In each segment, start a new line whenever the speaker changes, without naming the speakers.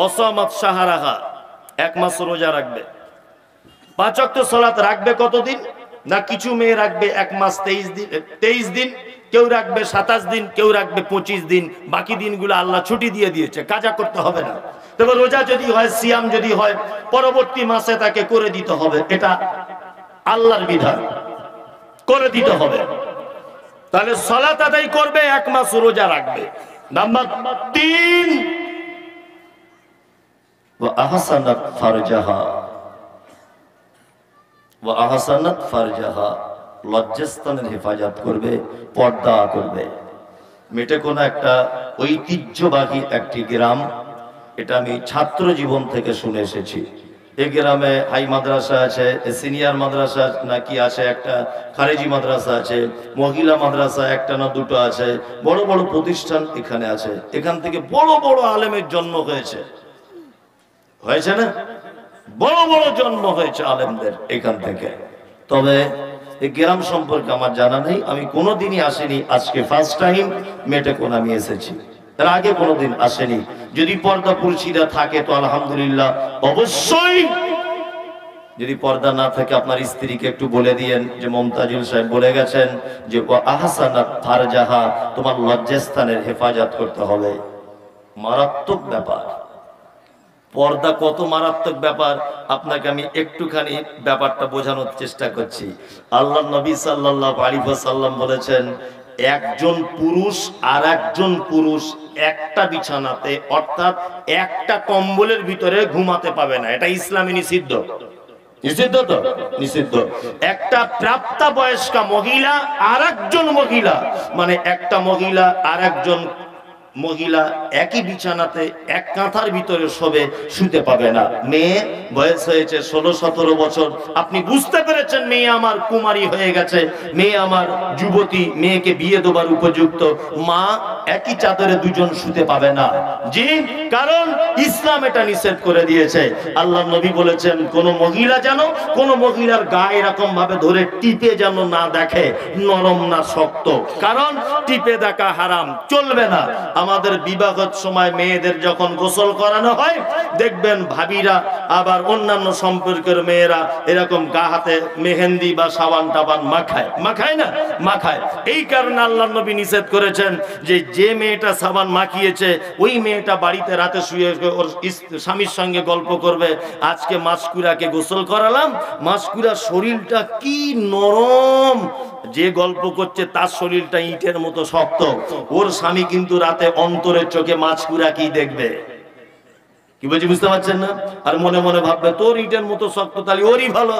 অসামাত সাহারাহা, 1 মাস রোজা রাখবে। 5 ওয়াক্ত সালাত রাখবে কতদিন? না কিছু মেয়ে রাখবে 1 মাস 23 দিন, কেউ রাখবে 27 দিন, কেউ রাখবে 25 দিন। বাকি দিনগুলো আল্লাহ ছুটি দিয়ে দিয়েছে, কাজা করতে হবে না। তবে রোজা যদি হয়, সিয়াম যদি হয়, পরবর্তী মাসে তাকে করে দিতে হবে। এটা আল্লাহর বিধান, করে দিতে হবে। তাহলে সালাত আদায় করবে, 1 মাস রোজা রাখবে। নাম্বার 3, ওয়া আহসানাত ফারজাহা, ওয়া আহসানাত ফারজাহা, লজ্জাস্থানের হেফাজত করবে, পর্দা করবে। মেটে কোন একটা ঐতিহ্যবাহী একটি গ্রাম, এটা আমি ছাত্র জীবন থেকে শুনে এসেছি। এই গ্রামে হাই মাদ্রাসা আছে, সিনিয়র মাদ্রাসা নাকি আছে, একটা খারেজি মাদ্রাসা আছে, মহিলা মাদ্রাসা একটা না দুটো আছে, বড় বড় প্রতিষ্ঠান এখানে আছে। এখান থেকে বড় বড় আলেমের জন্ম হয়েছে, হয়েছে না? বড় বড় জন্ম হয়েছে আলেমদের এখান থেকে। তবে এই গ্রাম সম্পর্কে আমার জানা নেই, আমি কোনোদিনই আসিনি, আজকে ফার্স্ট টাইম মেটে কোন আমি এসেছি, তার আগে কোনোদিন আসেনি। যদি পর্দা পুরুষিরা থাকে তো আলহামদুলিল্লাহ, অবশ্যই। যদি পর্দা না থাকে আপনার স্ত্রীকে একটু বলে দিয়েন যে মমতাজুল সাহেব বলে গেছেন যে ও আহসানাত ফারজাহা, তোমার লজ্জাস্থানের হেফাজত করতে হবে। মারাত্মক ব্যাপার, পর্দা কত মারাত্মক ব্যাপার আপনাকে আমি একটুখানি ব্যাপারটা বোঝানোর চেষ্টা করছি। আল্লাহ নবী সাল্লাল্লাহু আলাইহি ওয়াসাল্লাম বলেছেন, একজন পুরুষ আর একজন পুরুষ একটা বিছানাতে, অর্থাৎ একটা কম্বলের ভিতরে ঘুমাতে পাবে না। এটা ইসলামে নিষিদ্ধ। নিষিদ্ধ তো? নিষিদ্ধ। একটা প্রাপ্তবয়স্কা মহিলা আর একজন মহিলা, মানে একটা মহিলা আর একজন মহিলা একই বিছানাতে এক কাঁথার ভিতরে শোবে, শুতে পাবে না। মেয়ে বয়স হয়েছে 16-17 বছর, আপনি বুঝতে পেরেছেন মেয়ে আমার কুমারী হয়ে গেছে, মেয়ে আমার যুবতী, মেয়েকে বিয়ে দেবার উপযুক্ত, মা একই চাদরে দুজন শুতে পাবে না। জি, কারণ ইসলাম এটা নিষেধ করে দিয়েছে। আল্লাহ নবী বলেছেন, কোন মহিলা যেন কোন মহিলার গায়ে এরকম ভাবে ধরে টিপে যেন না দেখে, নরম না শক্ত, কারণ টিপে দেখা হারাম, চলবে না। আমাদের বিবাহের সময় মেয়েদের যখন গোসল করানো হয়, দেখবেন ভাবিরা আবার অন্যান্য সম্পর্কের মেয়েরা এরকম গা হাতে মেহেন্দি বা সাবান টাবান মাখায়, মাখায় না? মাখায়। এই কারণে আল্লাহ নবী নিষেধ করেছেন যে যে মেয়েটা সাবান মাখিয়েছে ওই মেয়েটা বাড়িতে রাতে শুয়ে ওর স্বামীর সঙ্গে গল্প করবে। আজকে মাসকুরাকে গোসল করালাম, মাসকুরার শরীরটা কি নরম, যে গল্প করছে তার শরীরটা ইটের মতো শক্ত। ওর স্বামী কিন্তু রাতে অন্তরের চোখে মাছকুরা কি দেখবে? কি বলছি বুঝতে পারছেন না? আর মনে মনে ভাববে তোর ইটের মতো শক্ত, তাহলে ওরই ভালো,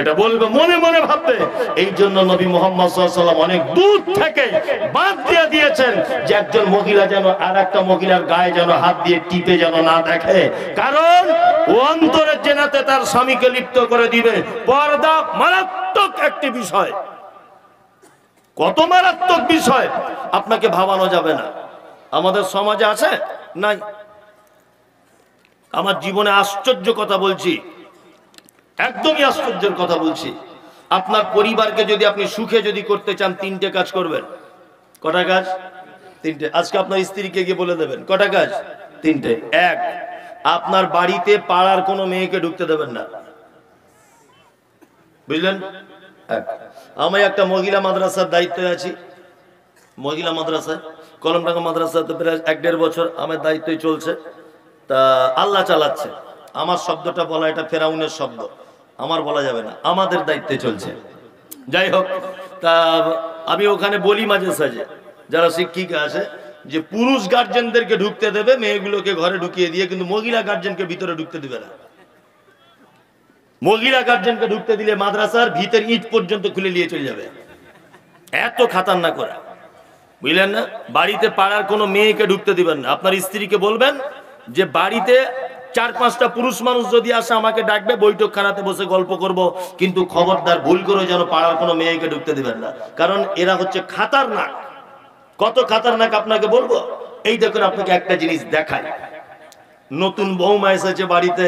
এটা বলবে, মনে মনে ভাববে। এই জন্য নবী মুহাম্মদ সাল্লাল্লাহু আলাইহি ওয়াসাল্লাম অনেক দূর থেকে বাদ দিয়ে দিয়েছেন যে একজন মহিলা যেন আর একটা মহিলার গায়ে যেন হাত দিয়ে টিপে যেন না দেখে, কারণ ও অন্তরের জেনাতে তার স্বামীকে লিপ্ত করে দিবে। পর্দা মারাত্মক একটি বিষয়, কত মারাত্মক বিষয় আপনাকে ভাবানো যাবে না। আমাদের সমাজে আছে নাই? আমার জীবনে আশ্চর্য কথা বলছি, একদমই আশ্চর্যের কথা বলছি। আপনার পরিবারকে যদি আপনি সুখে যদি করতে চান, 3টে কাজ করবেন। কটা কাজ? 3টে। আজকে আপনার স্ত্রীকে গিয়ে বলে দেবেন কটা কাজ? 3টে। 1, আপনার বাড়িতে পাড়ার কোনো মেয়েকে ঢুকতে দেবেন না, বুঝলেন? আমি একটা মহিলা মাদ্রাসার দায়িত্বে আছি, মহিলা মাদ্রাসায়, কলমডাঙ্গা মাদ্রাসাতে প্রায় 1-1.5 বছর আমার দায়িত্বই চলছে। তা আল্লাহ চালাচ্ছে, আমার শব্দটা বলা এটা ফেরাউনের শব্দ, আমার বলা যাবে না, আমাদের দায়িত্বে চলছে। যাই হোক, তা আমি ওখানে বলি মাঝে সাঝে যারা শিক্ষিকা আছে যে পুরুষ গার্জেনদেরকে ঢুকতে দেবে, মেয়েগুলোকে ঘরে ঢুকিয়ে দিয়ে, কিন্তু মহিলা গার্জেনকে ভিতরে ঢুকতে দিবে না। মহিলা গার্জেনকে ঢুকতে দিলে মাদ্রাসার ভিতর ইট পর্যন্ত খুলে নিয়ে চলে যাবে, এত খাতারনাক করা, বুঝলেন না? বাড়িতে পাড়ার কোনো মেয়েকে ঢুকতে দিবেন না। আপনার স্ত্রীকে বলবেন যে বাড়িতে 4-5টা পুরুষ মানুষ যদি আসে আমাকে ডাকবে, বৈঠকখানাতে বসে গল্প করব, কিন্তু খবরদার ভুল করে যেন পাড়ার কোনো মেয়েকে ঢুকতে দিবেন না, কারণ এরা হচ্ছে খাতারনাক। কত খাতারনাক আপনাকে বলবো। এই দেখুন, আপনাকে একটা জিনিস দেখাই। নতুন বৌমা এসেছে বাড়িতে,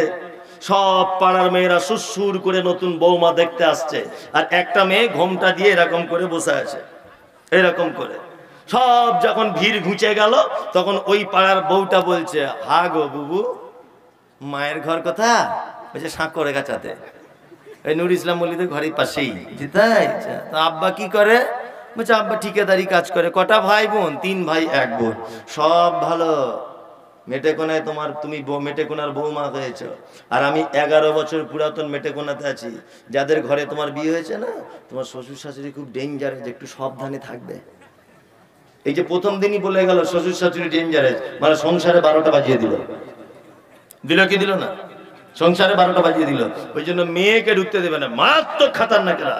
সব পাড়ার মেয়েরা সুসুর করে নতুন বৌমা দেখতে আসছে, আর একটা মেয়ে ঘোমটা দিয়ে এরকম করে বসে আছে, এরকম করে। সব যখন ভিড় ঘুচে গেল, তখন ওই পাড়ার বউটা বলছে, হা গো বুবু, মায়ের ঘর কথা বলছে সাঁকড়ে গাছাতে, এই নুর ইসলাম মল্লিদের ঘরের পাশেই। তাই তো আব্বা কি করে? বলছে আব্বা ঠিকাদারি কাজ করে। কটা ভাই বোন? 3 ভাই 1 বোন। সব ভালো। মেটেকোনায় তুমি মেটেকোনার বৌমা হয়েছ, আর আমি 11 বছর পুরাতন মেটেকোনাতে আছি। যাদের ঘরে তোমার বিয়ে হয়েছে না, তোমার শ্বশুর শাশুড়ি খুব ডেঞ্জারাস, একটু সাবধানে থাকবে। এই যে প্রথম দিনই বলে গেল শ্বশুর শাশুড়ি ডেঞ্জারাস, মানে সংসারে 12টা বাজিয়ে দিল। দিল কি দিল না? সংসারে 12টা বাজিয়ে দিল। ওই জন্য মেয়েকে ঢুকতে দেবে না, মারাত্মক খাতারনাকেরা।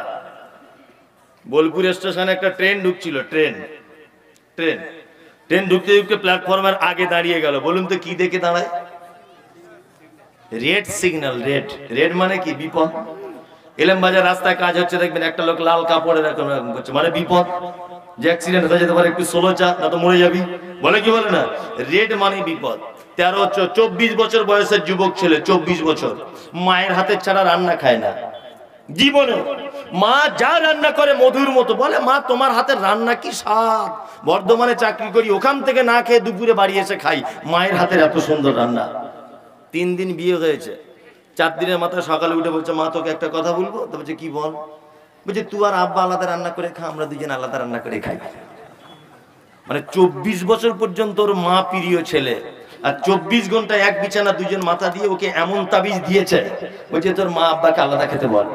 বোলপুর স্টেশনে একটা ট্রেন ঢুকছিল, ট্রেন ঢুকতে ঢুকতে প্ল্যাটফর্মের আগে দাঁড়িয়ে গেল। বলুন তো কি দেখে দাঁড়ায়? Red signal. রেড মানে কি? বিপদ। এলএম বাজার রাস্তায় কাজ হচ্ছে, দেখবেন একটা লোক লাল কাপড়ে এরকম করছে, মানে বিপদ, যে অ্যাক্সিডেন্ট হয়ে যেতে পারে, একটু সোলো চা, না তো মরে যাবি, বলে কি বলে না? রেড মানে বিপদ। 24 বছর বয়সের যুবক ছেলে, 24 বছর, মায়ের হাতের ছাড়া রান্না খায় না জীবনে। মা যা রান্না করে মধুর মতো, বলে মা তোমার হাতের রান্না কি স্বাদ, বর্ধমানে চাকরি করি, ওখান থেকে না খেয়ে দুপুরে বাড়ি এসে খাই, মায়ের হাতের এত সুন্দর রান্না। 3 দিন বিয়ে হয়েছে, 4 দিনের মাথায় সকালে উঠে বলছে মা তোকে একটা কথা বলবো। তো বলছে কি বল? বলছে তুই আর আব্বা আলাদা রান্না করে খা, আমরা দুজন আলাদা রান্না করে খাই। মানে 24 বছর পর্যন্ত ওর মা প্রিয় ছেলে, আর 24 ঘন্টা এক বিছানা দুজন মাথা দিয়ে ওকে এমন তাবিজ দিয়েছে, বলছে তোর মা আব্বাকে আলাদা খেতে বল।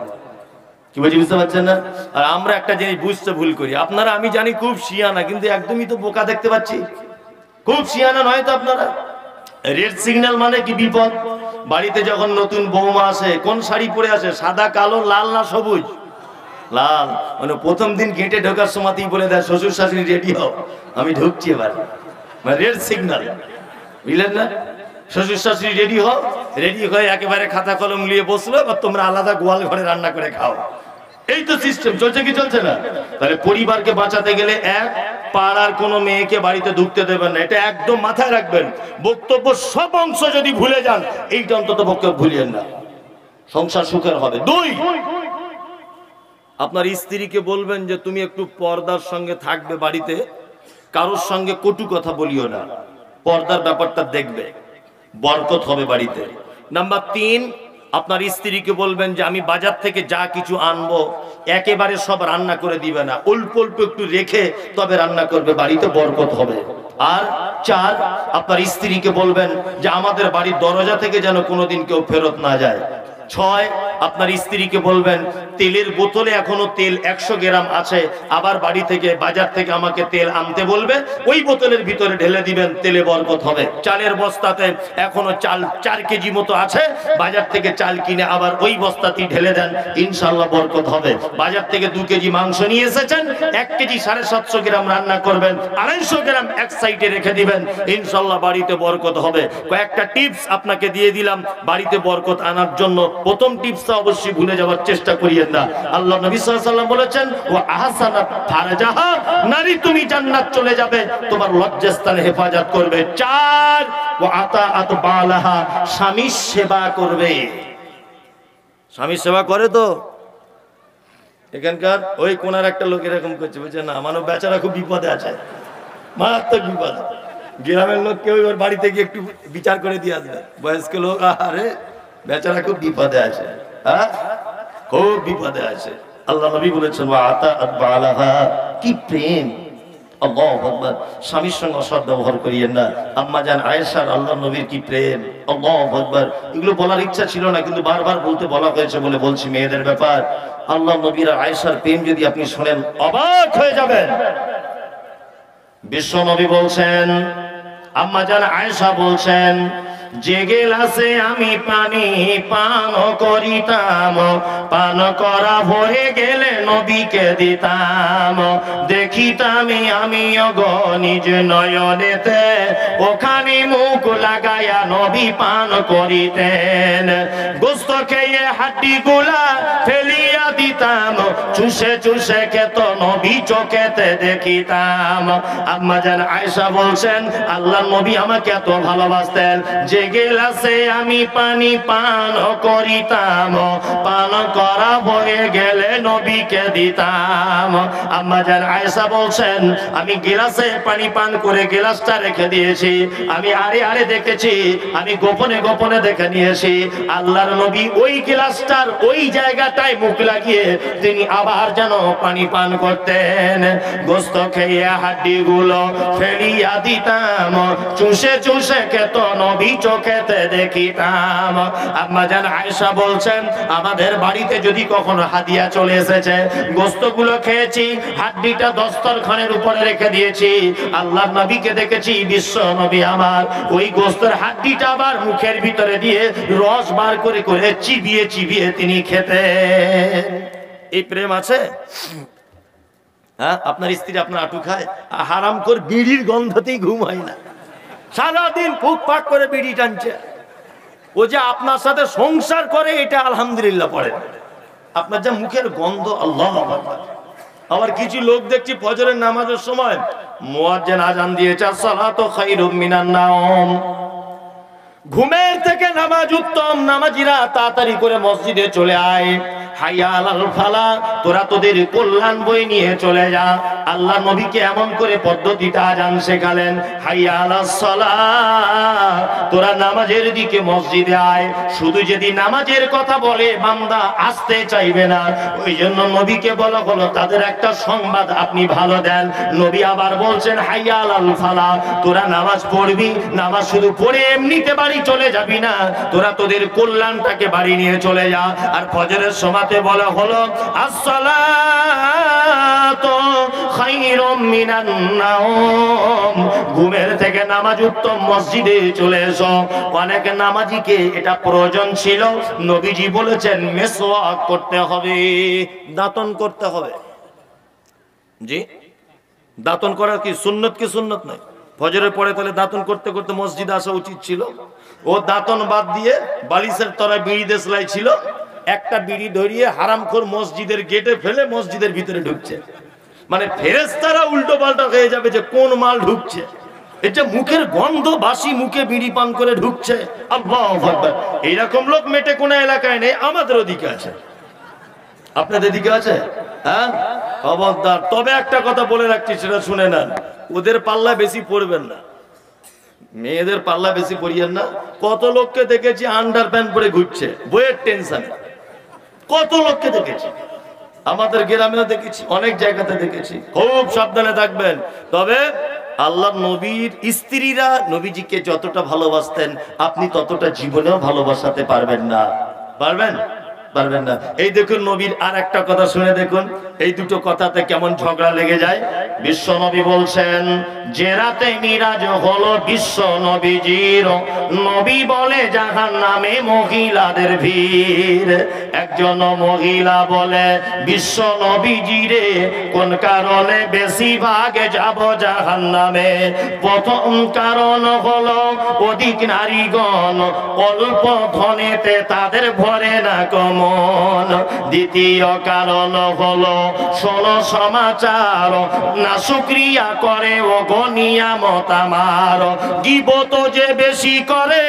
কি বলছি বুঝতে পারছেন না? আর আমরা একটা জিনিস বুঝতে ভুল করি। আপনারা আমি জানি খুব শিয়ানা, কিন্তু একদমই তো বোকা দেখতে পাচ্ছি। খুব শিয়ানা নয় তো আপনারা। রেড সিগন্যাল মানে কি? বিপদ। বাড়িতে যখন নতুন বৌমা আসে, কোন শাড়ি পরে আসে? সাদা, কালো, লাল না সবুজ? লাল। মানে প্রথম দিন গেটে ঢোকার সময়তেই বলে দেয় শ্বশুর শাশুড়ি রেডি হও, আমি ঢুকছি এবার। মানে রেড সিগন্যাল, বুঝলেন না? শ্বশুর শাশুড়ি রেডি হও, রেডি হয়ে একেবারে খাতা কলম নিয়ে বসলো, এবার তোমরা আলাদা গোয়াল ঘরে রান্না করে খাও। এই তো সিস্টেম চলছে কি চলছে না? তাহলে পরিবারকে বাঁচাতে গেলে পাড়ার কোনো মেয়েকে বাড়িতে ঢুকতে দেবেন না, এটা একদম মাথায় রাখবেন। বক্তব্য সব অংশ যদি ভুলে যান, এইটা অন্তত বক্তব্য ভুলিয়েন না, সংসার সুখের হবে। 2, আপনার স্ত্রীকে বলবেন যে তুমি একটু পর্দার সঙ্গে থাকবে বাড়িতে, কারোর সঙ্গে কটু কথা বলিও না, পর্দার ব্যাপারটা দেখবে, বরকত হবে বাড়িতে। নাম্বার 3, আপনার স্ত্রীকে বলবেন যে আমি বাজার থেকে যা কিছু আনবো একেবারে সব রান্না করে দিবে না, অল্প অল্প একটু রেখে তবে রান্না করবে, বাড়িতে বরকত হবে। আর 4, আপনার স্ত্রীকে বলবেন যে আমাদের বাড়ির দরজা থেকে যেন কোনোদিন কেউ ফেরত না যায়। 6, আপনার স্ত্রীকে বলবেন তেলের বোতলে এখনো তেল 100 গ্রাম আছে, আবার বাড়ি থেকে বাজার থেকে আমাকে তেল আনতে বলবে, ওই বোতলের ভিতরে ঢেলে দিবেন, তেলে বরকত হবে। চালের বস্তাতে এখনো চাল 4 কেজি মতো আছে, বাজার থেকে চাল কিনে আবার ওই বস্তাতেই ঢেলে দেন, ইনশাআল্লাহ বরকত হবে। বাজার থেকে 2 কেজি মাংস নিয়ে এসেছেন, 1 কেজি 750 গ্রাম রান্না করবেন, 250 গ্রাম এক সাইডে রেখে দিবেন, ইনশাআল্লাহ বাড়িতে বরকত হবে। কয়েকটা টিপস আপনাকে দিয়ে দিলাম বাড়িতে বরকত আনার জন্য। প্রথম টিপসটা অবশ্যই ভুলে যাওয়ার চেষ্টা করিয়েন না। আল্লাহ নবী সাল্লাল্লাহু আলাইহি ওয়াসাল্লাম বলেছেন ওয়া আহসানাত ফারজাহা, নারী তুমি জান্নাত চলে যাবে, তোমার লজ্জাস্থানে হেফাজত করবে। 4, ওয়া আতাআত বালাহা, স্বামীর সেবা করবে। স্বামীর সেবা করে তো? এখানকার ওই কোনার একটা লোক এরকম করছে, বুঝছেন না, মানব বেচারা খুব বিপদে আছে, মারাত্মক বিপদ। গ্রামের লোক কেউ ওর বাড়িতে গিয়ে একটু বিচার করে দিয়ে আসবে, বয়স্ক লোক, আরে বেচারা খুব বিপদে আছে, খুব বিপদে আছে। আল্লাহ নবী বলেছেন ওয়া আতাআত বালাহা, কি প্রেম, আল্লাহু আকবার। স্বামীর সঙ্গে অসৎ ব্যবহার করিয়েন না। আম্মা জান আয়েশার আল্লাহ নবীর কি প্রেম, আল্লাহু আকবার। এগুলো বলার ইচ্ছা ছিল না, কিন্তু বারবার বলা হয়েছে বলে বলছি, মেয়েদের ব্যাপার। আল্লাহ নবীর আয়েশার প্রেম যদি আপনি শুনেন অবাক হয়ে যাবেন। বিশ্ব নবী বলছেন, আম্মা জান আয়েশা বলছেন, যে গেলাসে আমি পানি পান করিতাম, পান করা হয়ে গেলে নবীকে দিতাম, দেখিতাম আমি নিজ নয়নেতে, ওখানে মুখ লাগায়া নবী পান করিতেন। গোস্ত খেয়ে হাড্ডি গুলা ফেলিয়া দিতাম, চুষে চুষে খেত নবী চোখেতে দেখিতাম। আম্মা জান আয়েশা বলছেন, আল্লাহ নবী আমাকে এত ভালোবাসতেন, যে
যে গেলাসে আমি পানি পান করিতাম, পান করা হয়ে গেলে নবীকে দিতাম। আম্মা জান আয়েশা বলছেন, আমি গিলাসে পানি পান করে গিলাসটা রেখে দিয়েছি, আমি আড়ে আড়ে দেখেছি, আমি গোপনে গোপনে দেখে নিয়েছি আল্লাহর নবী ওই গিলাসটার ওই জায়গাটায় মুখ লাগিয়ে তিনি আবার যেন পানি পান করতেন। গোস্ত খেয়ে হাড্ডিগুলো ফেলিয়া দিতাম, চুষে চুষে খেত নবী চোখেতে দেখিতাম। আম্মা জান আয়েশা বলছেন, আমাদের বাড়িতে যদি কখনো হাদিয়া চলে এসেছে, গোস্তগুলো খেয়েছি, হাড্ডিটা দস্তরখানের উপরে রেখে দিয়েছি, আল্লাহর নবীকে দেখেছি, বিশ্ব নবী আমার ওই গোস্তের হাড্ডিটা আবার মুখের ভিতরে দিয়ে রস বার করে করে চিবিয়ে চিবিয়ে তিনি খেতেন। এই প্রেম আছে? হ্যাঁ, আপনার স্ত্রী আপনার আটু খায়, হারাম করে বিড়ির গন্ধতেই ঘুম হয় না, সারাদিন ফুক ফাক করে বিড়ি টানছে। ও যে আপনার সাথে সংসার করে এটা আলহামদুলিল্লাহ পড়ে, আপনার যে মুখের গন্ধ, আল্লাহ আকবার। আবার কিছু লোক দেখছি ফজরের নামাজের সময় মুয়াজ্জিন আজান দিয়েছে, সালাতু খায়রুম মিনান নাওম, ঘুমের থেকে নামাজ উত্তম, নামাজিরা তাড়াতাড়ি করে মসজিদে চলে আয়, হাইয়া আলাল ফালাহ, তোরা তোদের কল্যাণ বই নিয়ে চলে যা। আল্লাহ নবীকে এমন করে পদ্ধতিটা আজান শেখালেন, হাইয়া আলাস সালাহ, তোরা নামাজের দিকে মসজিদে আয়। শুধু যদি নামাজের কথা বলে বান্দা আসতে চাইবে না, ওই জন্য নবীকে বলা হলো তাদের একটা সংবাদ আপনি ভালো দেন। নবী আবার বলছেন, হাইয়া আলাল ফালাহ, তোরা নামাজ পড়বি, নামাজ শুধু পড়ে এমনিতে বাড়ি চলে যাবি না, তোরা তোদের কল্যাণটাকে বাড়ি নিয়ে চলে যা। আর ফজরের সময়তে বলা হলো, আসসালাতু খায়রুম মিনান নাওম, ঘুমের থেকে নামাজ উত্তম, মসজিদে চলে এসো। অনেক নামাজিকে এটা প্রয়োজন ছিল, নবীজি বলেছেন মিসওয়াক করতে হবে, দাঁতন করতে হবে। জি, দাঁতন করা কি সুন্নত কি সুন্নত নয়? ফজরের পরে তাহলে দাঁতন করতে করতে মসজিদে আসা উচিত ছিল। ও দাঁতন বাদ দিয়ে বালিশের তলায় বিড়ি দেশলাই ছিল, একটা বিড়ি ধরিয়ে হারামখোর মসজিদের গেটে ফেলে মসজিদের ভিতরে ঢুকছে। মানে ফেরেশতারা উল্টো পাল্টা হয়ে যাবে যে কোন মাল ঢুকছে, এটা মুখের গন্ধ, বাসি মুখে বিড়ি পান করে ঢুকছে। আল্লাহু আকবার। এইরকম লোক মেটে কোন এলাকায় নেই, আমাদের ওদিকে আছে, আপনাদের দিকে আছে। হ্যাঁ, খবরদার। তবে একটা কথা বলে রাখছি, সেটা শুনে নেন, ওদের পাল্লা বেশি পড়বেন না, মেয়েদের পাল্লা বেশি পড়িয়েন না। কত লোককে দেখেছি আন্ডার প্যান্ট পরে ঘুরছে বইয়ের টেনশনে, কত লোককে দেখেছি, আমাদের গ্রামেও দেখেছি, অনেক জায়গাতে দেখেছি। খুব সাবধানে থাকবেন। তবে আল্লাহ নবীর স্ত্রীরা নবীজিকে যতটা ভালোবাসতেন আপনি ততটা জীবনেও ভালোবাসাতে পারবেন না, পারবেন পারবেন না। এই দেখুন নবীর আর একটা কথা শুনে দেখুন, এই দুটো কথাতে কেমন ঝগড়া লেগে যায়। বিশ্ব নবী বলছেন, যে রাতে মিরাজ হলো বিশ্ব নবীজির, নবী বলে জাহান্নামে মহিলাদের ভিড়। একজন মহিলা বলে, বিশ্ব নবীজিরে কোন কারণে বেশি ভাগে যাব জাহান্নামে? প্রথম কারণ হলো অধিক নারীগণ, অল্প ধনেতে তাদের ভরে না কম। দ্বিতীয় কারণ হলো শোনো সমাচার, না শুকরিয়া করে ও গনিয়ামত আমার। গীবত যে বেশি করে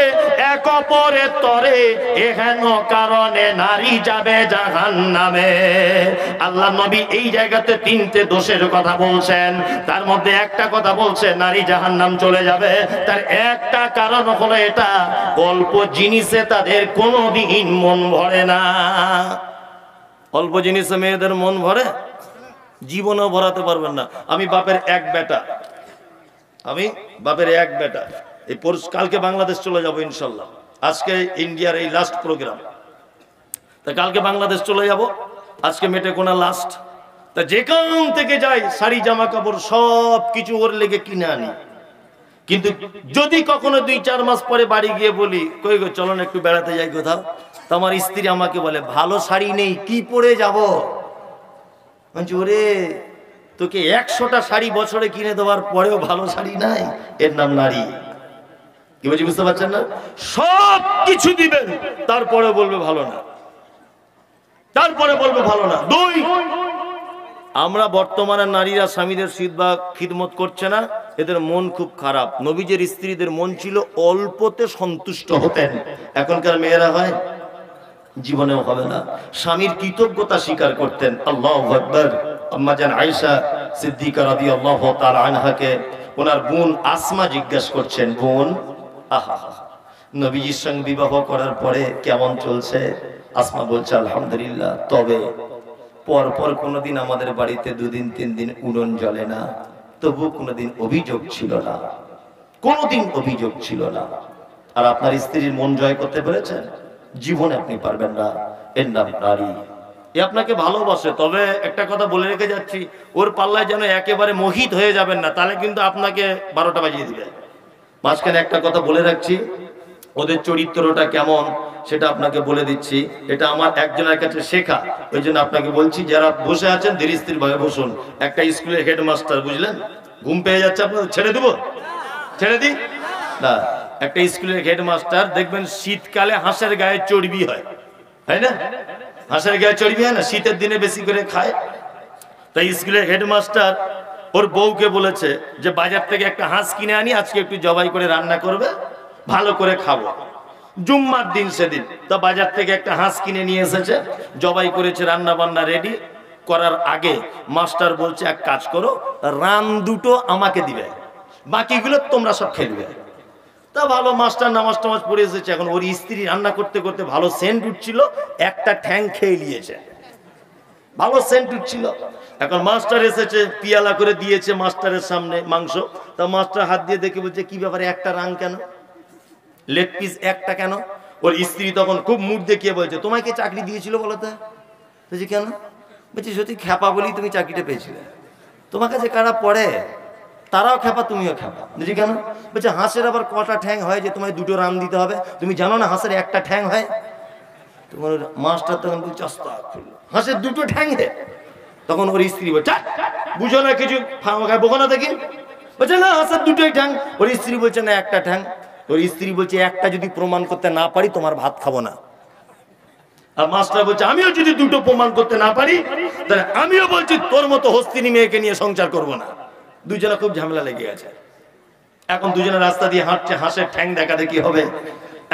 এক অপরের তরে, এহেন কারণে নারী যাবে জাহান্নামে। আল্লাহ নবী এই জায়গাতে তিনটে দোষের কথা বলছেন, তার মধ্যে একটা কথা বলছেন নারী জাহান্নাম চলে যাবে, তার একটা কারণ হলো এটা, অল্প জিনিসে তাদের কোনোদিন মন ভরে না। অল্প জিনিসে মেয়েদের মন ভরে? জীবনেও ভরাতে পারবেন না। আমি বাপের এক বেটা, এই কালকে বাংলাদেশ চলে যাবো ইনশাল্লাহ। আজকে ইন্ডিয়ার এই লাস্ট প্রোগ্রাম, তা কালকে বাংলাদেশ চলে যাব, আজকে মেটেকোনা লাস্ট। তা যেখান থেকে যাই শাড়ি জামা কাপড় সব কিছু ওর লেগে কিনে আনি। কিন্তু যদি কখনো 2-4 মাস পরে বাড়ি গিয়ে বলি, কই গো চলো না একটু বেড়াতে যাই কোথাও, তো আমার স্ত্রী আমাকে বলে, ভালো শাড়ি নেই, কি পরে যাব? বলছি, ওরে তোকে 100টা শাড়ি বছরে কিনে দেওয়ার পরেও ভালো শাড়ি নাই, এর নাম নারী। কি বলছি বুঝতে পারছেন না? সব কিছু দিবেন, তারপরে বলবে ভালো না, তারপরে বলবে ভালো না। 2, আমরা বর্তমানে নারীরা স্বামীদের খিদমত করছে না, এদের মন খুব খারাপ। নবীজের স্ত্রীদের মন ছিল অল্পতে সন্তুষ্ট হতেন, এখনকার মেয়েরা হয় জীবনেও হবে না। স্বামীর কৃতজ্ঞতা স্বীকার করতেন। আল্লাহু আকবার। আম্মা জান আয়েশা সিদ্দিকা রাদিয়াল্লাহু তাআলা আনহাকে ওনার বোন আসমা জিজ্ঞাসা করছেন, বোন আহা নবীজির সঙ্গে বিবাহ করার পরে কেমন চলছে? আসমা বলছে আলহামদুলিল্লাহ, তবে পরপর কোনোদিন আমাদের বাড়িতে 2 দিন 3 দিন উনুন জ্বলে না, তবু কোনোদিন অভিযোগ ছিল না, কোনোদিন অভিযোগ ছিল না। আর আপনার স্ত্রীর মন জয় করতে পেরেছেন? জীবনে আপনি পারবেন না। এর নাম নারী। এ আপনাকে ভালোবাসে, তবে একটা কথা বলে রেখে যাচ্ছি, ওর পাল্লায় যেন একেবারে মোহিত হয়ে যাবেন না, তাহলে কিন্তু আপনাকে 12টা বাজিয়ে দিবে। মাঝখানে একটা কথা বলে রাখছি, ওদের চরিত্রটা কেমন সেটা আপনাকে বলে দিচ্ছি। এটা আমার একজনের কাছে শেখা, ওই জন্য আপনাকে বলছি। যারা বসে আছেন ধীর স্থির ভাবে বসুন। একটা স্কুলের হেডমাস্টার, বুঝলেন, ঘুম পেয়ে যাচ্ছে আপনাদের, ছেড়ে দেবো? ছেড়ে দিই না। একটা স্কুলের হেডমাস্টার দেখবেন শীতকালে হাঁসের গায়ে চর্বি হয়, তাই না? হাঁসের গায়ে চর্বি হয় না, শীতের দিনে বেশি করে খায়। তাই স্কুলের হেডমাস্টার ওর বউকে বলেছে যে বাজার থেকে একটা হাঁস কিনে আনি, আজকে একটু জবাই করে রান্না করবে, ভালো করে খাবো। জুম্মার দিন সেদিন তো বাজার থেকে একটা হাঁস কিনে নিয়ে এসেছে, জবাই করেছে, রান্না বান্না রেডি করার আগে মাস্টার বলছে এক কাজ করো, রান 2টো আমাকে দিবে, বাকিগুলো তোমরা সব খেলবে। তা ভালো, মাস্টার নামাজ টামাজ পড়ে এসেছে। এখন ওর স্ত্রী রান্না করতে করতে ভালো সেন্ট উঠছিল, একটা ঠ্যাং খেয়ে নিয়েছে, ভালো সেন্ট উঠছিল। এখন মাস্টার এসেছে, পিয়ালা করে দিয়েছে মাস্টারের সামনে মাংস। তা মাস্টার হাত দিয়ে দেখে বলছে, কি ব্যাপারে একটা রান কেন, লেগ পিস একটা কেন? ওর স্ত্রী তখন খুব মুখ দেখিয়ে বলছে, তোমাকে চাকরি দিয়েছিল বলো তো? বলছি কেন? বলছি সত্যি খ্যাপা বলি তুমি চাকরিটা পেয়েছিলে, তোমার কাছে কারা পড়ে তারাও খ্যাপা, তুমিও খ্যাপা। বুঝি কেন? বলছে হাঁসের আবার কটা ঠ্যাং হয় যে তোমায় 2টো রান দিতে হবে? তুমি জানো না হাঁসের একটা ঠ্যাং হয়? তোমার মাস্টার তখন বলছে হাঁসের 2টো ঠ্যাং হয়। তখন ওর স্ত্রী বলছে, বুঝো না কিছু, বোকা না দেখি। বলছে না হাঁসের 2টোই ঠ্যাং। ওর স্ত্রী বলছে না একটা ঠ্যাং। ওর স্ত্রী বলছে একটা যদি প্রমাণ করতে না পারি তোমার ভাত খাবো না। আর মাস্টার বলছে আমিও যদি 2টো প্রমাণ করতে না পারি তাহলে আমিও বলছি তোর মতো হস্তিনী মেয়েকে নিয়ে সংসার করবো না। দুজনে খুব ঝামেলা লেগে গেছে। এখন দুজনে রাস্তা দিয়ে হাঁটছে, হাঁসের ঠ্যাং দেখা দেখি হবে।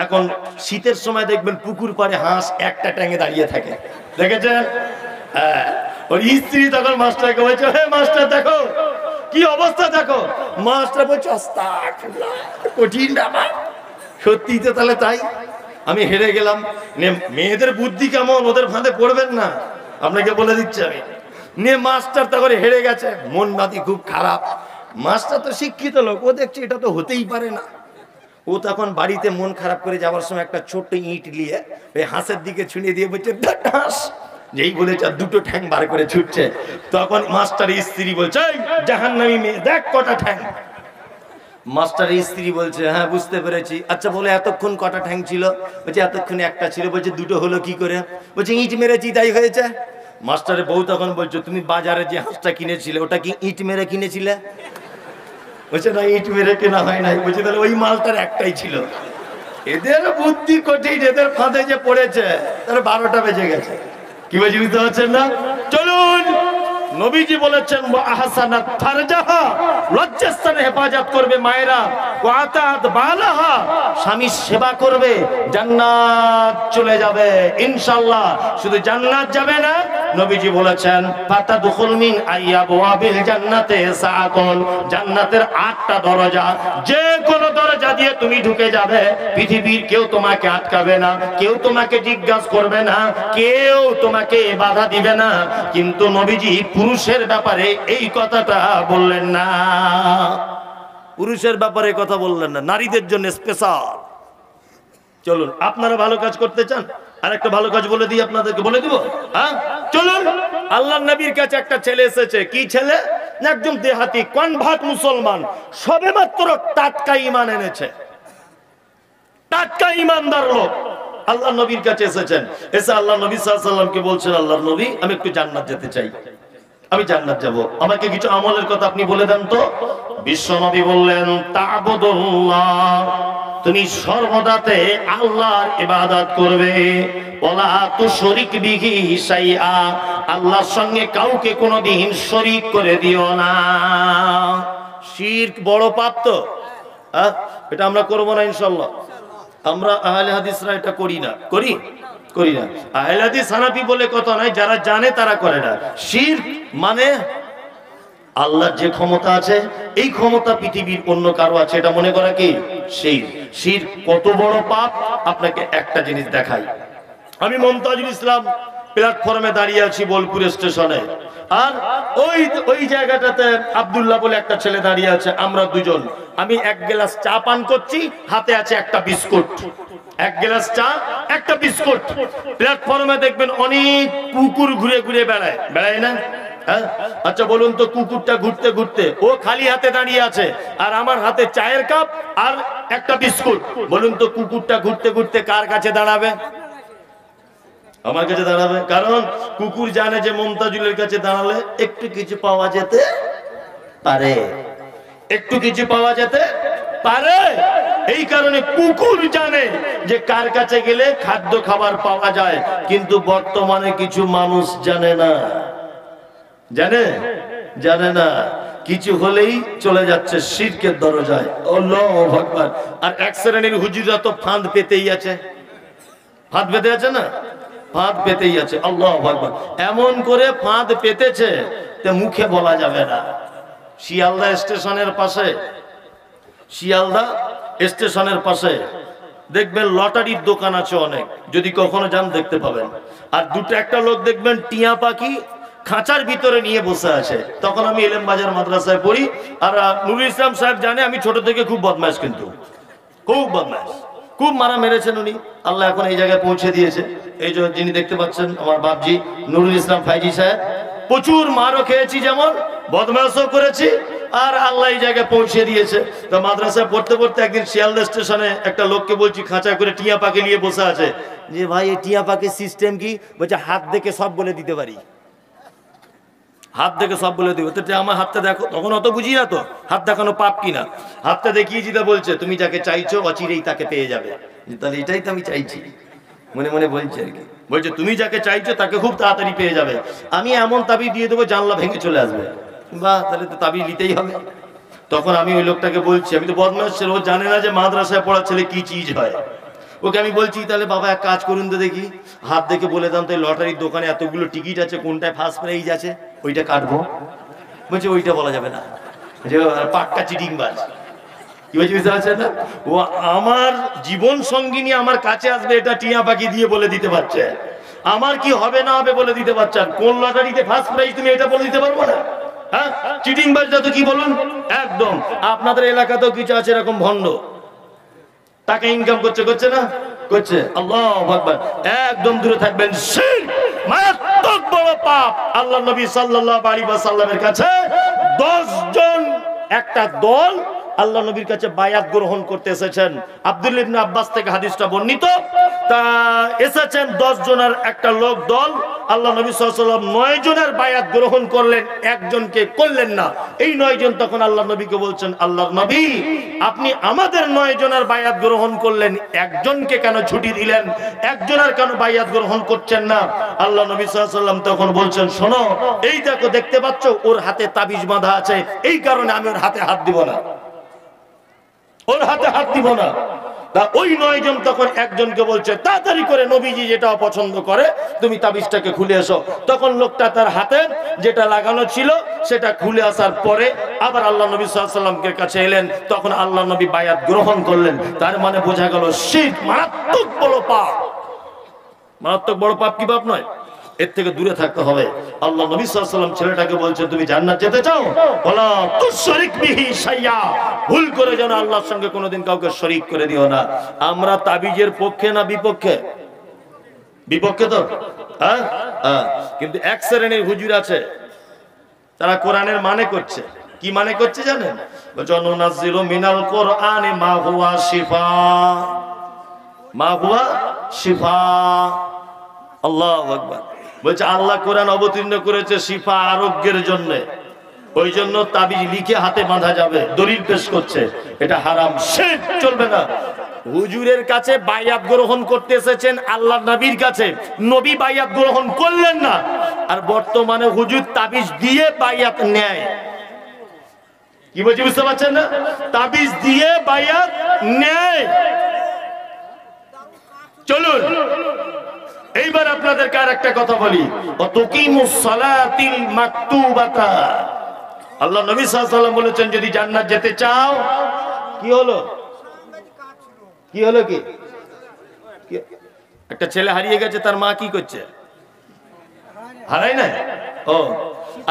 এখন শীতের সময় দেখবেন পুকুর পাড়ে হাঁস একটা ট্যাঙে দাঁড়িয়ে থাকে, দেখেছেন? হ্যাঁ। ওর স্ত্রী তখন মাস্টারকে বলছে, হে মাস্টার দেখো কি অবস্থা দেখো। মাস্টার বলছে কঠিন ব্যাপার। সত্যি তো তাহলে তাই, আমি হেরে গেলাম। মেয়েদের বুদ্ধি কেমন, ওদের ফাঁদে পড়বেন না, আপনাকে বলে দিচ্ছি আমি। নিয়ে মাস্টার তখন হেরে গেছে, মন মাতি খুব খারাপ। মাস্টার তো শিক্ষিত লোক, ও দেখছে এটা তো হতেই পারে না। ও তখন বাড়িতে মন খারাপ করে যাওয়ার সময় একটা ছোট্ট ইট নিয়ে ওই হাঁসের দিকে ছুঁড়ে দিয়ে বলছে হাঁস, যেই বলেছে 2টো ঠ্যাং বার করে ছুটছে। তখন মাস্টারের স্ত্রী বলছে, জাহান্নামী মেয়ে দেখ কটা ঠ্যাং। মাস্টারের স্ত্রী বলছে, হ্যাঁ বুঝতে পেরেছি। আচ্ছা বলে এতক্ষণ কটা ঠ্যাং ছিল? বলছে এতক্ষণে একটা ছিল। বলছে 2টো হলো কি করে? বলছে ইট মেরেছি তাই হয়েছে। মাস্টারের বউ তখন বলছে, তুমি বাজারে যে হাঁসটা কিনেছিলে ওটা কি ইট মেরে কিনেছিলে? বলছে না ইট মেরে কেনা হয় নাই। বলছে তাহলে ওই মালটার একটাই ছিল। এদের বুদ্ধি কঠিন, এদের ফাঁদে যে পড়েছে তার 12টা বেজে গেছে। কি বলছি বুঝতে পারছেন না? চলুন, নবীজি বলেছেন আহসানাত ফারজাহা, লজ্জাস্থানে হেফাজত করবে মায়েরা, ওয়াতাত বালাহা, স্বামীর সেবা করবে, জান্নাত চলে যাবে ইনশাআল্লাহ। শুধু জান্নাত যাবে না, নবীজি বলেছেন ফাতাদখুল মিন আইয়াবওয়াবিল জান্নাতে সাআতুন, জান্নাতের 8টা দরজা, যে কোনো দরজা দিয়ে তুমি ঢুকে যাবে। পৃথিবীর কেউ তোমাকে আটকাবে না, কেউ তোমাকে জিজ্ঞাসা করবে না, কেউ তোমাকে বাধা দিবে না। কিন্তু নবীজি পুরুষের ব্যাপারে এই কথাটা বললেন না, পুরুষের ব্যাপারে কথা বললেন না, নারীদের জন্য স্পেশাল। চলুন, আপনারা ভালো কাজ করতে চান, আর একটা ভালো কাজ বলে দিই আপনাদেরকে, বলে দিব। হ্যাঁ চলুন, আল্লাহর নবীর কাছে একটা ছেলে এসেছে। কি ছেলে? একদম দেহাতি কনভার্ট মুসলমান, সবেমাত্র টাটকা ঈমান এনেছে, টাটকা ঈমানদার লোক। আল্লাহ নবীর কাছে এসেছেন। এসে আল্লাহ নবী সাল্লাল্লাহু আলাইহি ওয়াসাল্লামকে বলছেন, আল্লাহর নবী আমি একটু জান্নাত যেতে চাই, আমি জান্নাত যাব, আমাকে কিছু আমলের কথা আপনি বলে দেন তো। বিশ্ব নবী বললেন, তা'বুদুল্লাহ, তুমি সর্বদাতে আল্লাহর ইবাদত করবে। ওয়ালা তুশরিক বিহি শাইআ, আল্লাহর সঙ্গে কাউকে কোনোদিন শরীক করে দিও না। শিরক বড় পাপ তো, এটা আমরা করব না ইনশাআল্লাহ। আমরা আহলে হাদিসরা এটা করি না, করি না। আহলে হাদিস হানাফি বলে কথা নাই, যারা জানে তারা করে না। শিরক মানে আল্লাহর যে ক্ষমতা আছে, এই ক্ষমতা পৃথিবীর অন্য কারো আছে এটা মনে করা কি শিরক। শিরক কত বড় পাপ আপনাকে একটা জিনিস দেখাই। আমি মুমতাজুল ইসলাম প্ল্যাটফর্মে দাঁড়িয়ে আছি বোলপুর স্টেশনে, আর ওই জায়গাটাতে আব্দুল্লাহ বলে একটা ছেলে দাঁড়িয়ে আছে, আমরা দুজন। আমি এক গ্লাস চা পান করছি, হাতে আছে একটা বিস্কুট, এক গ্লাস চা একটা বিস্কুট। প্ল্যাটফর্মে দেখবেন অনেক কুকুর ঘুরে ঘুরে বেড়ায় না? আচ্ছা বলুন তো, কুকুরটা ঘুরতে ঘুরতে ও খালি হাতে দাঁড়িয়ে আছে, আর আমার হাতে চায়ের কাপ আর একটা বিস্কুট। বলুন তো কুকুরটা ঘুরতে ঘুরতে কার কাছে দাঁড়াবে? আমার কাছে দাঁড়াবে, কারণ কুকুর জানে যে মুমতাজুলের কাছে দাঁড়ালে একটু কিছু পাওয়া যেতে পারে, একটু কিছু পাওয়া যেতে পারে। এই কারণে কুকুর জানে যে কার কাছে গেলে খাদ্য খাবার পাওয়া যায়। কিন্তু বর্তমানে কিছু মানুষ জানে না, জানে না, কিছু হলেই চলে যাচ্ছে শিরকের দরজায়। আল্লাহু আকবার। আর এক শ্রেণীর হুজুররা তো ফাঁদ পেতেই আছে, ফাঁদ পেতে আছে না, ফাঁদ পেতেই আছে। আল্লাহু আকবার। এমন করে ফাঁদ পেতেছে তে মুখে বলা যাবে না। শিয়ালদা স্টেশনের পাশে দেখবেন লটারির দোকান আছে অনেক, যদি কখনো যান দেখতে পাবেন। আর একটা লোক দেখবেন টিয়া পাখি খাঁচার ভিতরে নিয়ে বসে আছে। তখন আমি এলেম বাজার মাদ্রাসায় পড়ি, আর নুরুল ইসলাম সাহেব জানে আমি ছোট থেকে খুব বদমাশ, কিন্তু খুব বদমাশ, খুব মারা মেরেছেন উনি। আল্লাহ এখন এই জায়গায় পৌঁছে দিয়েছে। এই যে যিনি দেখতে পাচ্ছেন আমার বাপজি নুরুল ইসলাম ফাইজি সাহেব, প্রচুর মারও খেয়েছি, যেমন বদমাশও করেছি, আর আল্লাহ এই জায়গায় পৌঁছে দিয়েছে। তো মাদ্রাসায় পড়তে পড়তে একদিন শিয়ালদা স্টেশনে একটা লোককে বলছি খাঁচা করে টিয়া পাখি নিয়ে বসে আছে, যে ভাই এই টিয়া পাখির সিস্টেম কি? বলছে হাত দেখে সব বলে দিতে পারি, হাত দেখে সব বলে দিব। তো আমার হাতটা দেখো, তখন অত বুঝি না তো হাত দেখানো পাপ কিনা। হাতটা দেখিয়ে দিতে বলছে তুমি যাকে চাইছো অচিরেই তাকে পেয়ে যাবে। তাহলে এটাই তো আমি চাইছি, মনে মনে বলছে আর কি। বলছে তুমি যাকে চাইছো তাকে খুব তাড়াতাড়ি পেয়ে যাবে। আমি এমন তাবিজ দিয়ে দেবো জানলা ভেঙে চলে আসবে। বাহ, তাহলে তো তাবিজ নিতেই হবে। তখন আমি ওই লোকটাকে বলছি, আমি তো বদমাশ ছিল, ও জানে না যে মাদ্রাসায় পড়া ছেলে কি চিজ হয়। ওকে আমি বলছি তাহলে বাবা এক কাজ করুন তো দেখি, হাত দেখে বলে দাম তো লটারির দোকানে এতগুলো টিকিট আছে, কোনটায় ফার্স্ট প্রাইজ আছে ওইটা কাটবো। বলছে ওইটা বলা যাবে না, পাক্কা চিটিংবাজ। কি বলছি বুঝতে পারছেন না? ও আমার জীবন সঙ্গিনী আমার কাছে আসবে এটা টিয়া পাখি দিয়ে বলে দিতে পারছে, আমার কি হবে না হবে বলে দিতে পারছেন। কোন লটারিতে ফার্স্ট প্রাইজ তুমি এটা বলে দিতে পারবো না? হ্যাঁ, চিটিংবাজটা তো কি বলুন একদম। আপনাদের এলাকাতেও কিছু আছে এরকম ভণ্ড, টাকা ইনকাম করছে না করছে। আল্লাহু আকবার। একদম দূরে থাকবেন, শিরক মারাত্মক বড় পাপ। আল্লাহ নবী সাল্লাল্লাহু আলাইহি ওয়াসাল্লামের কাছে 10 জন একটা দল আল্লাহ নবীর কাছে বায়াত গ্রহণ করতে এসেছেন। আব্দুল্লাহ ইবনে আব্বাস থেকে হাদিসটা বর্ণিত। তা এসেছেন 10 জনের একটা লোক দল। আল্লাহ নবী সাল্লাল্লাহু আলাইহি ওয়াসাল্লাম 9 জনের বায়াত গ্রহণ করলেন, একজনকে করলেন না। এই 9 জন তখন আল্লাহ নবীকে বলছেন, আল্লাহর নবী আপনি আমাদের 9 জনের বায়াত গ্রহণ করলেন, একজনকে কেন ছুটি দিলেন? একজনের কেন বায়াত গ্রহণ করছেন না? আল্লাহ নবী সাল্লাল্লাহু আলাইহি ওয়াসাল্লাম তখন বলছেন, শোনো, এই দেখো দেখতে পাচ্ছ ওর হাতে তাবিজ বাঁধা আছে, এই কারণে আমি ওর হাতে হাত দিব না, ওর হাতে হাত দিব না। তা ওই 9 জন তখন একজনকে বলছে, তাড়াতাড়ি করে নবীজি যেটা পছন্দ করে তুমি তাবিজটাকে খুলে এসো। তখন লোকটা তার হাতে যেটা লাগানো ছিল সেটা খুলে আসার পরে আবার আল্লাহ নবী সাল্লাল্লাহু আলাইহি ওয়াসাল্লামের কাছে এলেন। তখন আল্লাহ নবী বায়াত গ্রহণ করলেন। তার মানে বোঝা গেল শিরক মারাত্মক বড় পাপ। মারাত্মক বড় পাপ কি পাপ নয়? এর থেকে দূরে থাকতে হবে। আল্লাহ নবী সাল্লাল্লাহু আলাইহি ওয়াসাল্লাম ছেলেটাকে বলছেন, তুমি জান্নাত যেতে চাও, ওয়ালা তুশরিক বিহি শাইয়া, ভুল করে যেন আল্লাহর সঙ্গে কোনোদিন কাউকে শরীক করে দিও না। আমরা তাবিজের পক্ষে না বিপক্ষে? বিপক্ষে তো, হ্যাঁ। কিন্তু এক শ্রেণীর হুজুর আছে তারা কোরআনের মানে করছে। কি মানে করছে জানেন? জনুনাজ্জিলু মিনাল কোরআনি মা হুয়া শিফা, মা হুয়া শিফা। আল্লাহু আকবার। বলছে আল্লাহ কোরআন অবতীর্ণ করেছে শিফা, আরোগ্যের জন্য। ওই জন্য তাবিজ লিখে হাতে বাঁধা যাবে, দলিল পেশ করছে, এটা হারাম, শিরক, চলবে না। হুজুরের কাছে বায়াত গ্রহণ করতে এসেছেন আল্লাহ নবীর কাছে, নবী বায়াত গ্রহণ করলেন না, আর বর্তমানে হুজুর তাবিজ দিয়ে বায়াত নেয়। কি বলছি বুঝতে পারছেন না? তাবিজ দিয়ে বায়াত নেয়। চলুন এইবার আপনাদেরকে আর একটা কথা বলি, তুকিমুস সালাতিল মাকতুবাতা। আল্লাহ নবী সাল্লাল্লাহু আলাইহি ওয়াসাল্লাম বলেছেন যদি জান্নাত যেতে চাও, কি হলো কি হলো কি একটা ছেলে হারিয়ে গেছে, তার মা কি করছে? হারাই না। ও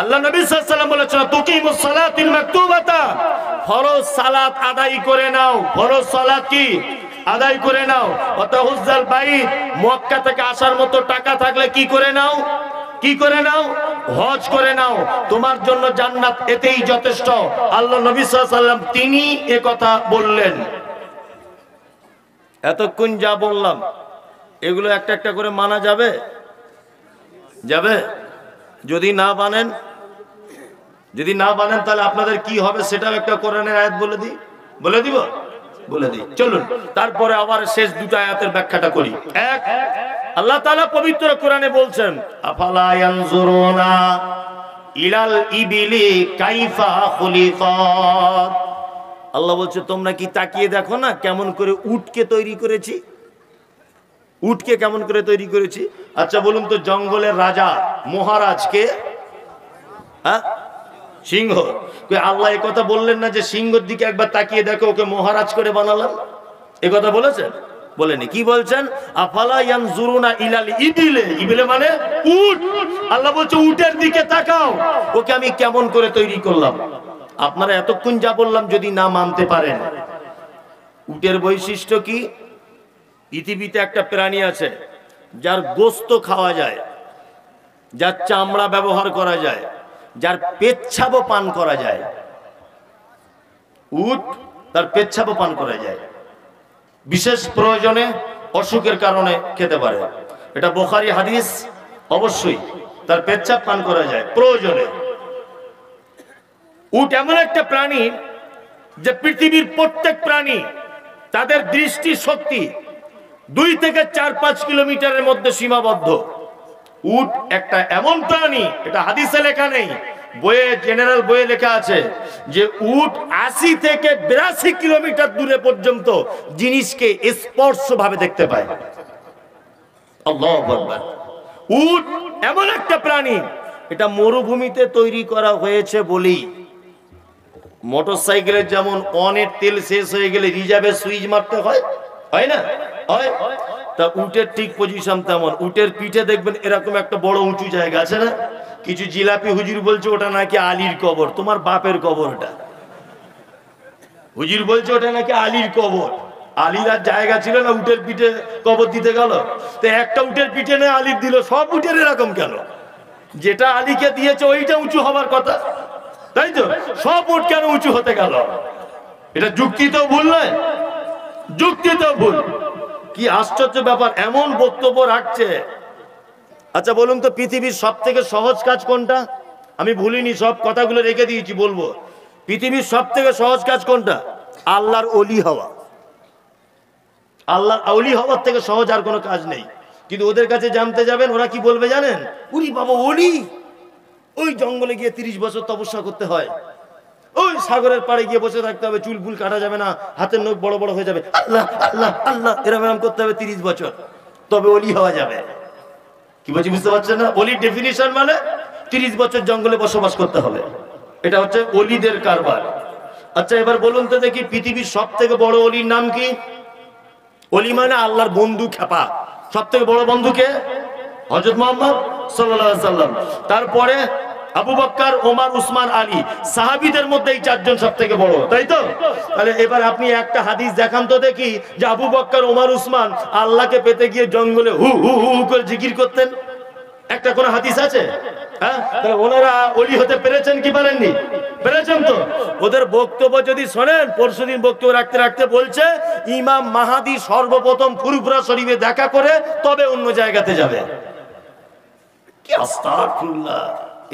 আল্লাহ নবী সাল্লাল্লাহু আলাইহি ওয়াসাল্লাম বলেছেন তুকিমুস সালাতিল মাকতুবাতা, ফরজ সালাত আদায় করে নাও। ফরজ সালাত কি? আদায় করে নাও। ওয়াতাহুজ্জাল বাইত, মক্কা থেকে আসার মতো টাকা থাকলে কি করে নাও? কি করে নাও? হজ করে নাও। তোমার জন্য জান্নাত এতেই যথেষ্ট। আল্লাহ নবী সাল্লাল্লাহু আলাইহি ওয়াসাল্লাম তিনি এ কথা বললেন। এতক্ষণ যা বললাম এগুলো একটা একটা করে মানা যাবে? যাবে? যদি না মানেন তাহলে আপনাদের কি হবে সেটাও একটা কোরআনের আয়াত বলে দিই। বলে দিব? বলে দিই। চলুন তারপরে আবার শেষ দুটো আয়াতের ব্যাখ্যাটা করি। এক, আল্লাহ তাআলা পবিত্র কোরআনে বলছেন আফালা ইয়ানজুরুনা ইলাল ইবিলি কাইফা খুলিকাত। আল্লাহ বলছে তোমরা কি তাকিয়ে দেখো না কেমন করে উটকে তৈরি করেছি? উটকে কেমন করে তৈরি করেছি? আচ্ছা বলুন তো, জঙ্গলের রাজা মহারাজকে, হ্যাঁ সিংহ, আল্লাহ এ কথা বললেন না যে সিংহের দিকে একবার তাকিয়ে দেখো ওকে মহারাজ করে বানালাম? এ কথা বলেছেন? বলেনি। কি বলছেন? আফালা ইয়ানজুরুনা ইলাল ইবিলে, ইবিলে মানে উট। আল্লাহ বলছে উটের দিকে তাকাও, ওকে আমি কেমন করে তৈরি করলাম। আপনারা এতক্ষণ যা বললাম যদি না মানতে পারেন, উটের বৈশিষ্ট্য কি? পৃথিবীতে একটা প্রাণী আছে যার গোশত খাওয়া যায়, যার চামড়া ব্যবহার করা যায়, যার পেচ্ছাবও পান করা যায়। উট, তার পেচ্ছাবও পান করা যায়, বিশেষ প্রয়োজনে অসুখের কারণে খেতে পারে। এটা বুখারী হাদিস। অবশ্যই তার পেচ্ছাব পান করা যায় প্রয়োজনে। উট এমন একটা প্রাণী যে পৃথিবীর প্রত্যেক প্রাণী তাদের দৃষ্টি শক্তি 2 থেকে 4-5 কিলোমিটারের মধ্যে সীমাবদ্ধ। উট একটা এমন প্রাণী, এটা হাদিসে লেখা নেই, বইয়ে, জেনারেল বইয়ে লেখা আছে যে উট 80 থেকে 82 কিলোমিটার দূরে পর্যন্ত জিনিসকে স্পর্শ ভাবে দেখতে পায়। আল্লাহু আকবার। উট এমন একটা প্রাণী, এটা মরুভূমিতে তৈরি করা হয়েছে বলেই মোটরসাইকেলের যেমন অনের তেল শেষ হয়ে গেলে রিজার্ভে সুইচ মারতে হয়, হয় না? হয়। তা উটের ঠিক পজিশন তেমন। উটের পিঠে দেখবেন এরকম একটা বড় উঁচু জায়গা আছে না? কিছু জিলাপি হুজুর বলছে ওটা নাকি আলীর কবর। তোমার বাপের কবর ওটা। হুজুর বলছে ওটা নাকি আলীর কবর। আলীর আর জায়গা ছিল না, উটের পিঠে কবর দিতে গেল। তো একটা উটের পিঠে না আলীর দিল, সব উটের এরকম কেন? যেটা আলীকে দিয়েছে ওইটা উঁচু হবার কথা, তাই তো? সব উট কেন উঁচু হতে গেল? এটা যুক্তি তো ভুল নয়? যুক্তি তো ভুল। কি আশ্চর্য ব্যাপার, এমন বক্তব্য রাখছে। আচ্ছা বলুন তো, পৃথিবীর সব থেকে সহজ কাজ কোনটা? আমি ভুলিনি, সব কথাগুলো রেখে দিয়েছি, বলবো। পৃথিবীর সব থেকে সহজ কাজ কোনটা? আল্লাহর ওলি হওয়া। আল্লাহর ওলি হওয়ার থেকে সহজ আর কোনো কাজ নেই। কিন্তু ওদের কাছে জানতে যাবেন, ওরা কি বলবে জানেন? উরি বাবা, ওলি ওই জঙ্গলে গিয়ে 30 বছর তপস্যা করতে হয়, ওই সাগরের পাড়ে গিয়ে বসে থাকতে হবে, চুল ফুল কাটা যাবে না, হাতের নখ বড় বড় হয়ে যাবে, আল্লাহ আল্লাহ আল্লাহ এরকম করতে হবে 30 বছর, তবে ওলি হওয়া যাবে। কি বলছি বুঝতে পারছেন না? ওলির ডেফিনিশন মানে 30 বছর জঙ্গলে বসবাস করতে হবে। এটা হচ্ছে ওলিদের কারবার। আচ্ছা এবার বলুন তো দেখি, পৃথিবীর সব থেকে বড় ওলির নাম কি? ওলি মানে আল্লাহর বন্ধু, খেপা। সব থেকে বড় বন্ধুকে হযরত মুহাম্মদ সাল্লাল্লাহু আলাইহি ওয়াসাল্লাম। তারপরে আবু বকর, ওমর, উসমান, আলী। সাহাবীদের মধ্যে এই 4 জন সব থেকে বড়, তাই তো? তাহলে এবার আপনি একটা হাদিস দেখান তো দেখি যে আবু বকর, ওমর, উসমান আল্লাহকে পেতে গিয়ে জঙ্গলে হু হু হু করে জিকির করতেন। একটা কোন হাদিস আছে? হ্যাঁ, তাহলে ওনারা ওলি হতে পেরেছেন কি পারেননি? পেরেছেন তো। ওদের বক্তব্য যদি শোনেন, পরশুদিন বক্তব্য রাখতে রাখতে বলছে ইমাম মাহাদি সর্বপ্রথম ফুরফুরা শরীফে দেখা করে তবে অন্য জায়গাতে যাবে। কি আস্তাগফিরুল্লাহ!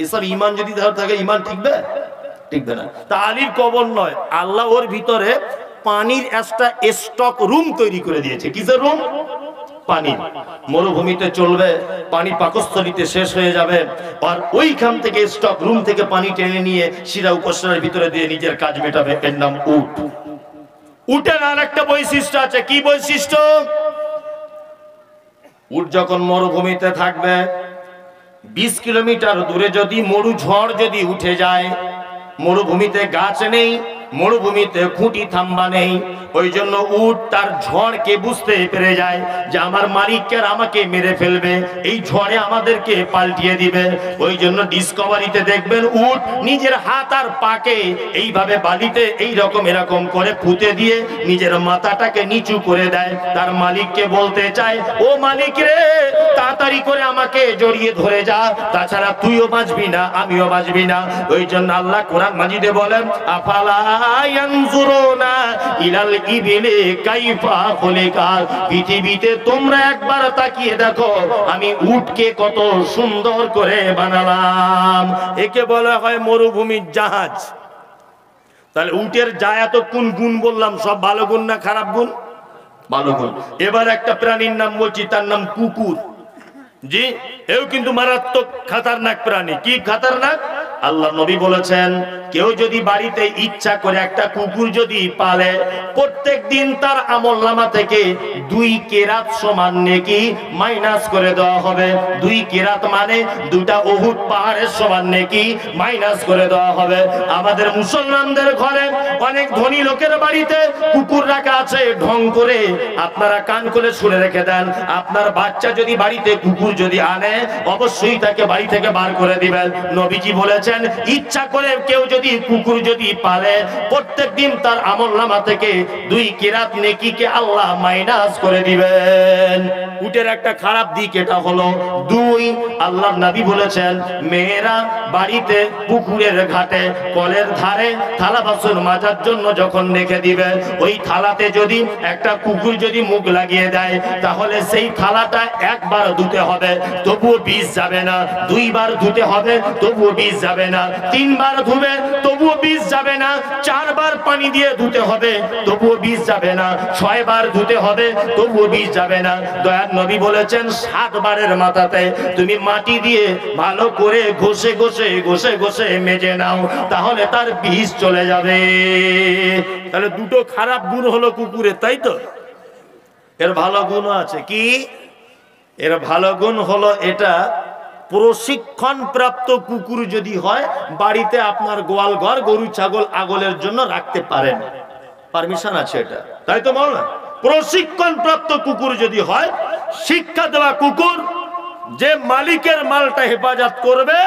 এসব ইমান যদি থাকে, ইমান টিকবে? টিকবে না। তা আলীর কবর নয়, আল্লাহ ওর ভিতরে পানির একটা স্টক রুম তৈরি করে দিয়েছে। কিসের রুম? পানি। মরুভূমিতে চলবে, পানি পাকস্থলীতে শেষ হয়ে যাবে, আর ওইখান থেকে স্টক রুম থেকে পানি টেনে নিয়ে শিরা উপশিরার ভিতরে দিয়ে নিজের কাজ মেটাবে। এর নাম উট। উটের আর একটা বৈশিষ্ট্য আছে। কি বৈশিষ্ট্য? উট যখন মরুভূমিতে থাকবে, 20 কিলোমিটার দূরে যদি মরু ঝড় যদি উঠে যায়, মরুভূমিতে গাছ নেই, মরুভূমিতে খুঁটি থাম্বা নেই, ওই জন্য উট তার ঝড়কে বুঝতে পেরে যায় যে আমার মালিককে আমাকে মেরে ফেলবে, এই ঝড়ে আমাদেরকে পাল্টিয়ে দিবে। ওই জন্য ডিসকভারিতে দেখবেন উট নিজের হাত আর পাকে এইভাবে বালিতে এইরকম এরকম করে পুঁতে দিয়ে নিজের মাথাটাকে নিচু করে দেয়, তার মালিককে বলতে চায়, ও মালিক রে, তাড়াতাড়ি করে আমাকে জড়িয়ে ধরে যা, তাছাড়া তুইও বাঁচবি না, আমিও বাঁচবি না। ওই জন্য আল্লাহ কোরআন মাজিদে বলেন, আফালা ইয়ানজুরুনা ইলাল ইবিলি কাইফা খুলিকাত। পৃথিবীতে তোমরা একবার তাকিয়ে দেখো আমি উটকে কত সুন্দর করে বানালাম। একে বলা হয় মরুভূমির জাহাজ। তাহলে উটের যা এত কোন গুণ বললাম, সব ভালো গুণ না খারাপ গুণ? ভালো গুণ। এবার একটা প্রাণীর নাম বলছি, তার নাম কুকুর। জি, এও কিন্তু মারাত্মক খাতারনাক প্রাণী। কি খাতারনাক? আল্লাহ নবী বলেছেন, কেউ যদি বাড়িতে ইচ্ছা করে একটা কুকুর যদি পালে, প্রত্যেক দিন তার আমলনামা থেকে 2 কেরাত সমান নেকি মাইনাস করে দেওয়া হবে। 2 কেরাত মানে 2টা উহুদ পাহাড়ের সমান নেকি মাইনাস করে দেওয়া হবে। আমাদের মুসলমানদের ঘরে অনেক ধনী লোকের বাড়িতে কুকুর রাখা আছে ঢং করে। আপনারা কান করে শুনে রেখে দেন, আপনার বাচ্চা যদি বাড়িতে কুকুর যদি আনে, অবশ্যই তাকে বাড়ি থেকে বার করে দিবেন। নবীজি বলেছেন, ইচ্ছা করে কেউ যদি কুকুর যদি পালে, প্রত্যেক দিন তার আমলনামা থেকে 2 কিরাত নেকিকে আল্লাহ মাইনাস করে দিবেন। উটের একটা খারাপ দিক এটা হলো, 2, আল্লাহর নবী বলেছেন, মেয়েরা বাড়িতে পুকুরের ঘাটে কলের ধারে থালা বাসন মাজার জন্য যখন রেখে দিবে, ওই থালাতে যদি একটা কুকুর যদি মুখ লাগিয়ে দেয়, তাহলে সেই থালাটা একবার ধুতে হবে, তবুও বিষ যাবে না। 2 বার ধুতে হবে, তবুও বিষ যাবে না। 3 বার ধুবে, তবুও বিষ যাবে না। 4 বার পানি দিয়ে ধুতে হবে, তবুও বিষ যাবে না। 6 বার ধুতে হবে, তবুও বিষ যাবে না। দয়ার নবী বলেছেন, 7 বারের মাথাতে তুমি মাটি দিয়ে ভালো করে ঘষে ঘষে ঘষে ঘষে মেজে নাও, তাহলে তার বিষ চলে যাবে। তাহলে 2টো খারাপ গুণ হলো কুকুরের, তাই তো? এর ভালো গুণও আছে। কি? এর ভালো গুণ হলো এটা, প্রশিক্ষণ প্রাপ্ত কুকুর যদি হয়, বাড়িতে আপনার গোয়াল ঘর গরু ছাগল আগলের জন্য রাখতে পারেন, পারমিশন আছে এটা, তাই তো বল না? প্রশিক্ষণ প্রাপ্ত কুকুর যদি হয়, শিক্ষা দেওয়া কুকুর, যে মালিকের মালটা হেফাজত করবে,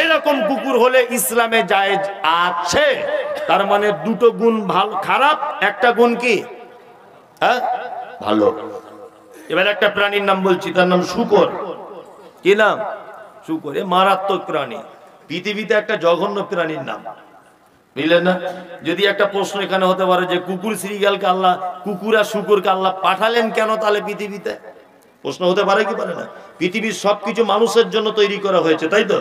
এরকম কুকুর হলে ইসলামে জায়েজ আছে। তার মানে 2টো গুণ ভালো খারাপ, একটা গুণ কি? হ্যাঁ, ভালো। এবার একটা প্রাণীর নাম বলছি, তার নাম শূকর। কি নাম? শূকর। এ মারাত্মক প্রাণী, পৃথিবীতে একটা জঘন্য প্রাণীর নাম, বুঝলেন না? যদি একটা প্রশ্ন এখানে হতে পারে যে কুকুর শ্রীগালকে আল্লাহ, কুকুর আর শূকরকে আল্লাহ পাঠালেন কেন তাহলে পৃথিবীতে? প্রশ্ন হতে পারে কি পারে না? পৃথিবীর সবকিছু মানুষের জন্য তৈরি করা হয়েছে, তাই তো?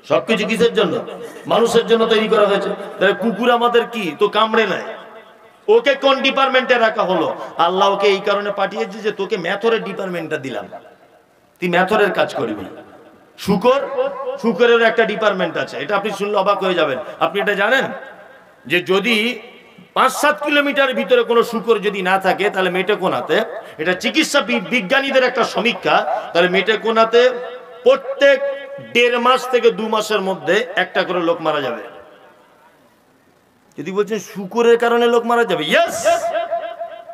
সবকিছু কিসের জন্য? মানুষের জন্য তৈরি করা হয়েছে। তাহলে কুকুর আমাদের কি তো কামড়ে নেয়? ওকে কোন ডিপার্টমেন্টে রাখা হলো? আল্লাহ ওকে এই কারণে পাঠিয়েছে যে তোকে ম্যাথরের ডিপার্টমেন্টটা দিলাম, তুই ম্যাথরের কাজ করবি। শূকর, শূকরের একটা ডিপার্টমেন্ট আছে, এটা আপনি শুনলে অবাক হয়ে যাবেন। আপনি এটা জানেন যে যদি 5-7 কিলোমিটার ভিতরে কোনো শূকর যদি না থাকে, তাহলে মেটেকোনাতে, এটা চিকিৎসা বিজ্ঞানীদের একটা সমীক্ষা, তাহলে মেটেকোনাতে প্রত্যেক 1.5 মাস থেকে 2 মাসের মধ্যে একটা করে লোক মারা যাবে। যদি বলছেন শূকরের কারণে লোক মারা যাবে, ইয়েস,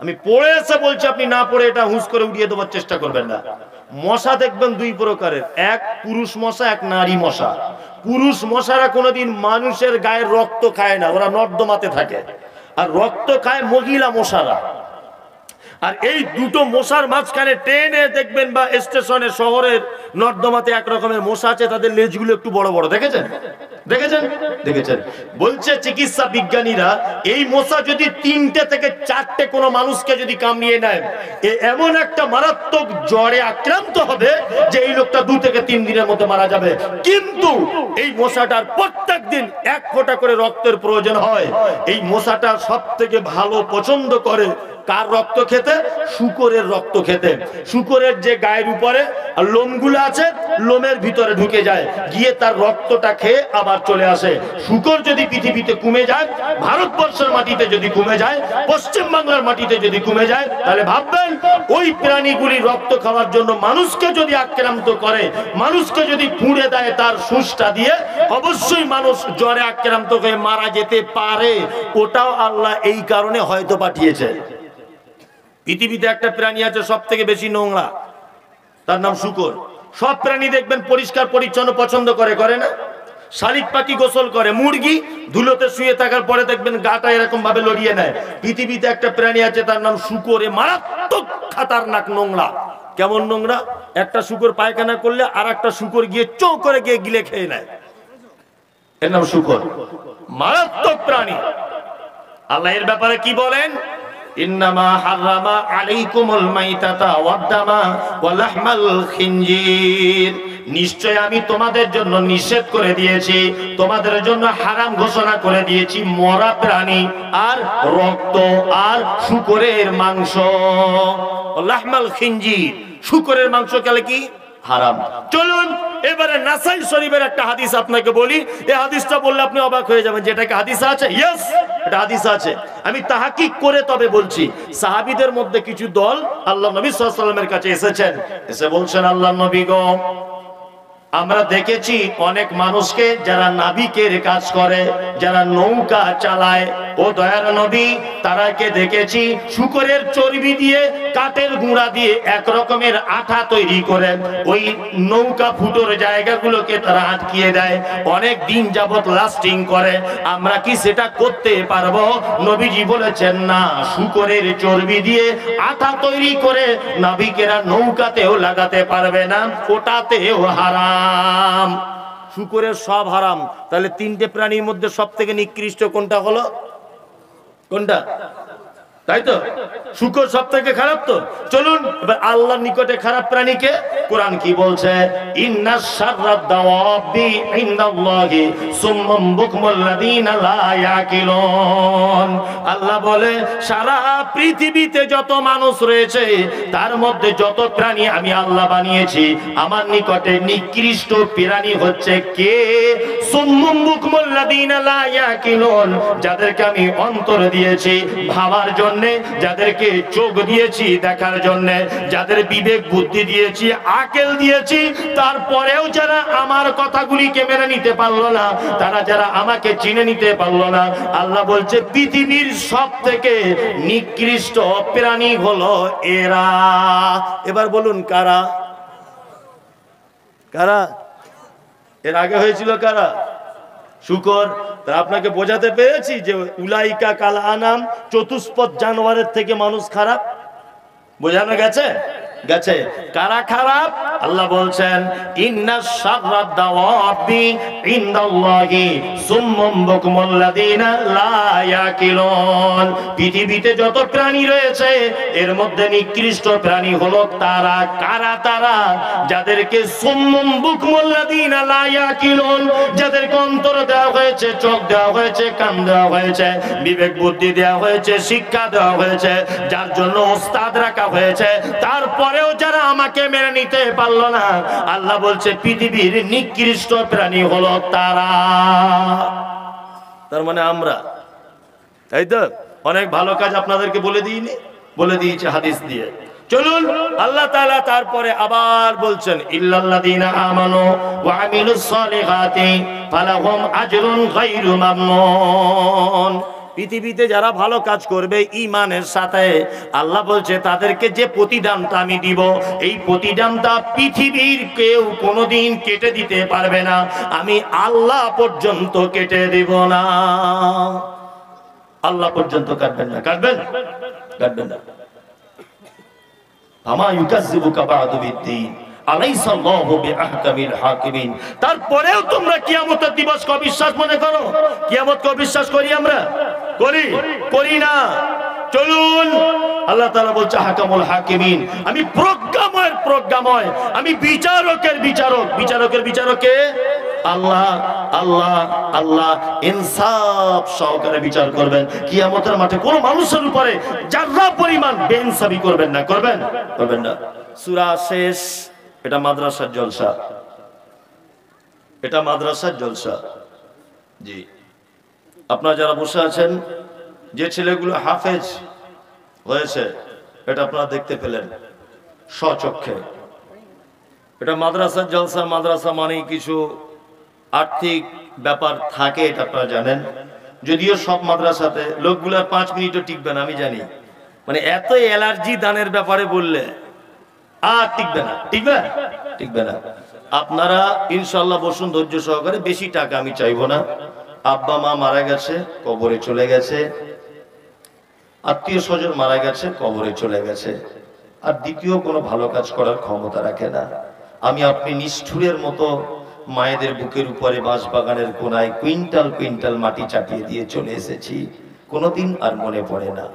আমি পড়ে এসে বলছি, আপনি না পড়ে এটা হুঁশ করে উড়িয়ে দেওয়ার চেষ্টা করবেন না। মশা দেখবেন 2 প্রকারের, এক পুরুষ মশা, এক নারী মশা। পুরুষ মশারা কোনোদিন মানুষের গায়ের রক্ত খায় না, ওরা নর্দমাতে থাকে, আর রক্ত খায় মহিলা মশারা। আর এই 2টো মশার মাঝখানে ট্রেনে দেখবেন বা স্টেশনে শহরের নর্দমাতে এক রকমের মশা আছে, তাদের লেজগুলো একটু বড় বড়, দেখেছেন দেখেছেন দেখেছেন। বলছে চিকিৎসা বিজ্ঞানীরা এই মশা যদি 3টে থেকে 4টে কোনো মানুষকে যদি কামড়িয়ে নেয়, এমন একটা মারাত্মক জ্বরে আক্রান্ত হবে যে এই লোকটা 2 থেকে 3 দিনের মধ্যে মারা যাবে। কিন্তু এই মশাটার প্রত্যেক দিন 1 ফোঁটা করে রক্তের প্রয়োজন হয়। এই মশাটা সব থেকে ভালো পছন্দ করে কার রক্ত খেতে? শূকরের রক্ত খেতে। শূকরের যে গায়ের উপরে লোমগুলো আছে, লোমের ভিতরে ঢুকে যায়, গিয়ে তার রক্তটা খেয়ে আবার চলে আসে। শূকর যদি পৃথিবীতে কমে যায়, ভারতবর্ষের মাটিতে যদি কমে যায়, পশ্চিম বাংলার মাটিতে যদি কমে যায়, তাহলে ভাববেন ওই প্রাণীগুলি রক্ত খাওয়ার জন্য মানুষকে যদি আক্রান্ত করে, মানুষকে যদি পুড়ে দেয় তার সুসটা দিয়ে, অবশ্যই মানুষ জ্বরে আক্রান্ত হয়ে মারা যেতে পারে। ওটাও আল্লাহ এই কারণে হয়তো পাঠিয়েছে। পৃথিবীতে একটা প্রাণী আছে সব থেকে বেশি নোংরা, তার নাম শূকর। সব প্রাণী দেখবেন পরিষ্কার পরিচ্ছন্ন পছন্দ করে, করে না? শালিক পাখি গোসল করে, মুরগি ধুলোতে শুয়ে থাকার পরে দেখবেন গাটা এরকম ভাবে লড়িয়ে নেয়। পৃথিবীতে একটা প্রাণী আছে তার নাম শূকর, মারাত্মক খাতারনাক নোংরা। কেমন নোংরা? একটা শূকর পায়খানা করলে আর একটা শূকর গিয়ে চৌ করে গিয়ে গিলে খেয়ে নেয়। এর নাম শূকর, মারাত্মক প্রাণী। আল্লাহ এর ব্যাপারে কি বলেন? ইন্নামা হারামা আলাইকুমুল মাইতাতা ওয়াদ-দামা ওয়া লাহমাল খিনজির, নিশ্চয় আমি তোমাদের জন্য নিষেধ করে দিয়েছি, তোমাদের জন্য হারাম ঘোষণা করে দিয়েছি মরা প্রাণী আর রক্ত আর শূকরের মাংস। লাহমাল খিনজির, শূকরের মাংস খেলে কি হারাম। চলুন এবারে নাসাই শরীফের একটা হাদিস আপনাকে বলি। এই হাদিসটা বললে আপনি অবাক হয়ে যাবেন, যেটাকে হাদিস আছে। ইয়েস, এটা হাদিস আছে। আমি তাহাকিক করে তবে বলছি, সাহাবীদের মধ্যে কিছু দল আল্লাহ নবী সাল্লাল্লাহু আলাইহি ওয়াসাল্লামের কাছে এসেছেন, এসে বলছেন, আল্লাহ নবী গো, আমরা দেখেছি অনেক মানুষকে যারা নাবিকের কাজ করে, যারা নৌকা চালায়, ও দয়ার নবী, তারাকে দেখেছি শূকরের চর্বি দিয়ে, কাঠের গুঁড়া দিয়ে এক রকমের আঠা তৈরি করে ওই নৌকা ফুটোর জায়গাগুলোকে তারা আটকিয়ে দেয়, অনেক দিন যাবত লাস্টিং করে। আমরা কি সেটা করতে পারবো? নবীজি বলেছেন না, শূকরের চর্বি দিয়ে আঠা তৈরি করে নাবিকেরা নৌকাতেও লাগাতে পারবে না, ওটাতেও হারাম। শূকরের সব হারাম। তাহলে 3টে প্রাণীর মধ্যে সব থেকে নিকৃষ্ট কোনটা হলো? কোনটা? তাই তো, শূকর সব থেকে খারাপ। তো চলুন এবার আল্লাহর নিকটে খারাপ প্রাণীকে কোরআন কি বলছে? ইন্নাশ শাররাদ দাওয়াবি ইনদাল্লাহি সুম্মাম বুকমুল্লাযীনা লা ইয়াকিলুন। আল্লাহ বলে সারা পৃথিবীতে যত মানুষ রয়েছে তার মধ্যে যত প্রাণী আমি আল্লাহ বানিয়েছি, আমার নিকটে নিকৃষ্ট প্রাণী হচ্ছে কে? সুম্মাম বুকমুল্লাযীনা লা ইয়াকিলুন, যাদেরকে আমি অন্তর দিয়েছি ভাবার জন্য, যাদেরকে চোখ দিয়েছি দেখার জন্য, যাদের বিবেক বুদ্ধি দিয়েছি, আকেল দিয়েছি, তারপরেও যারা আমার কথাগুলিকে মেনে নিতে পারলো না, তারা যারা আমাকে চিনে নিতে পারলো না, আল্লাহ বলছে পৃথিবীর সব থেকে নিকৃষ্ট প্রাণী হলো এরা। এবার বলুন কারা? কারা? এর আগে হয়েছিল কারা? শূকর। আপনাকে বোঝাতে পেরেছি যে উলাইকা কাল আনাম, চতুষ্পদ জানোয়ারের থেকে মানুষ খারাপ। বোঝানো গেছে? গেছে। কারা খারাপ? আল্লাহ বলছেন ইন্নাশ শাররাদ দাওয়াবি ইনদাল্লাহি সুম্মাম বুকমুল্লাযীনা লা ইয়াকিলুন। পৃথিবীতে যত প্রাণী রয়েছে এর মধ্যে নিকৃষ্ট প্রাণী হলো তারা। কারা তারা? যাদেরকে সুম্মাম বুকমুল্লাযীনা লা ইয়াকিলুন, যাদেরকে অন্তর দেওয়া হয়েছে, চোখ দেওয়া হয়েছে, কান দেওয়া হয়েছে, বিবেক বুদ্ধি দেওয়া হয়েছে, শিক্ষা দেওয়া হয়েছে, যার জন্য ওস্তাদ রাখা হয়েছে, তারপরেও যারা আমাকে মেনে নিতে পারলো না, আল্লাহ বলছে পৃথিবীর নিকৃষ্ট প্রাণী হলো তারা। তার মানে আমরা। তাই তো, অনেক ভালো কাজ আপনাদেরকে বলে দিইনি? বলে দিয়েছে হাদিস দিয়ে। চলুন আল্লাহ তাআলা তারপরে আবার বলছেন ইল্লাল্লাযীনা আমানু ওয়া আমিলুস সালিহাতি ফালাহুম আজরুন গায়রু মামনুন। পৃথিবীতে যারা ভালো কাজ করবে ঈমানের সাথে, আল্লাহ বলছে তাদেরকে যে প্রতিদানটা আমি দিব, এই প্রতিদানটা পৃথিবীর কেউ কোনোদিন কেটে দিতে পারবে না, আমি আল্লাহ পর্যন্ত কেটে দেব না। আল্লাহ পর্যন্ত কাটবেন না। কাটবেন? কাটবেন না। আমা ইউকাযযিবুকা বা'দু বিদ্দীন। আলাইসাল্লাহু বিআহকামিল হাকিমিন। তারপরেও তোমরা কিয়ামতের দিবসকে অবিশ্বাস মনে করো? কিয়ামতকে অবিশ্বাস করি আমরা? করি না। চলুন, আল্লাহ তাআলা বলছে হাকামুল হাকিমিন, আমি প্রজ্ঞাময়, আমি বিচারকের বিচারক। বিচারকের বিচারকে আল্লাহ। আল্লাহ আল্লাহ ইনসাফ সহকারে বিচার করবেন। কিয়ামতের মাঠে কোন মানুষের উপরে যারা পরিমাণ বেইনসাফি করবেন না। করবেন না। সূরা শেষ। এটা মাদ্রাসার জলসা। জি, আপনারা যারা বসে আছেন, যে ছেলেগুলো হাফেজ হয়েছে, এটা আপনারা দেখতে পেলেন স্বচক্ষে। এটা মাদ্রাসার জলসা। মাদ্রাসা মানেই কিছু আর্থিক ব্যাপার থাকে, এটা আপনারা জানেন। যদিও সব মাদ্রাসাতে লোকগুলার 5 মিনিটও টিকবে না, আমি জানি। মানে এত অ্যালার্জি দানের ব্যাপারে বললে আর টিকবে না। আপনারা ইনশাআল্লাহ বসুন ধৈর্য সহকারে। বেশি টাকা আমি চাইবো না। আব্বা মা মারা গেছে, কবরে চলে গেছে, আত্মীয় স্বজন মারা গেছে, কবরে চলে গেছে, আর দ্বিতীয় কোনো ভালো কাজ করার ক্ষমতা রাখে না। আমি আপনি নিষ্ঠুরের মতো মায়েদের বুকের উপরে বাঁশবাগানের কোনায় কুইন্টাল মাটি চাপিয়ে দিয়ে চলে এসেছি, কোনোদিন আর মনে পড়ে না।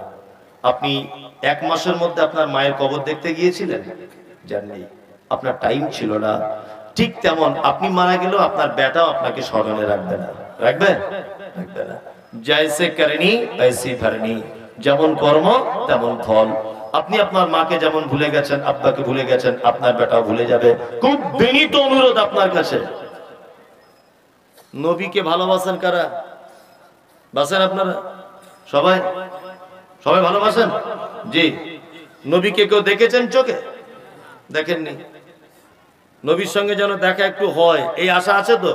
আপনি 1 মাসের মধ্যে আপনার মায়ের কবর দেখতে গিয়েছিলেন? জাননি, আপনার টাইম ছিল না। ঠিক তেমন আপনি মারা গেলেও আপনার বেটাও আপনাকে স্মরণে রাখবে না। জৈসে করনি তৈসে ভরনি, যেমন কর্ম তেমন ফল। আপনি আপনার মাকে যেমন ভুলে গেছেন, আব্বাকে ভুলে গেছেন, আপনার বেটাও ভুলে যাবে। খুব বিনীত অনুরোধ আপনার কাছে, নবীকে ভালোবাসেন কারা? বাসেন আপনারা সবাই ভালোবাসেন? জি। নবীকে কেউ দেখেছেন চোখে? দেখেননি। নবীর সঙ্গে যেন দেখা একটু হয়, এই আশা আছে তো?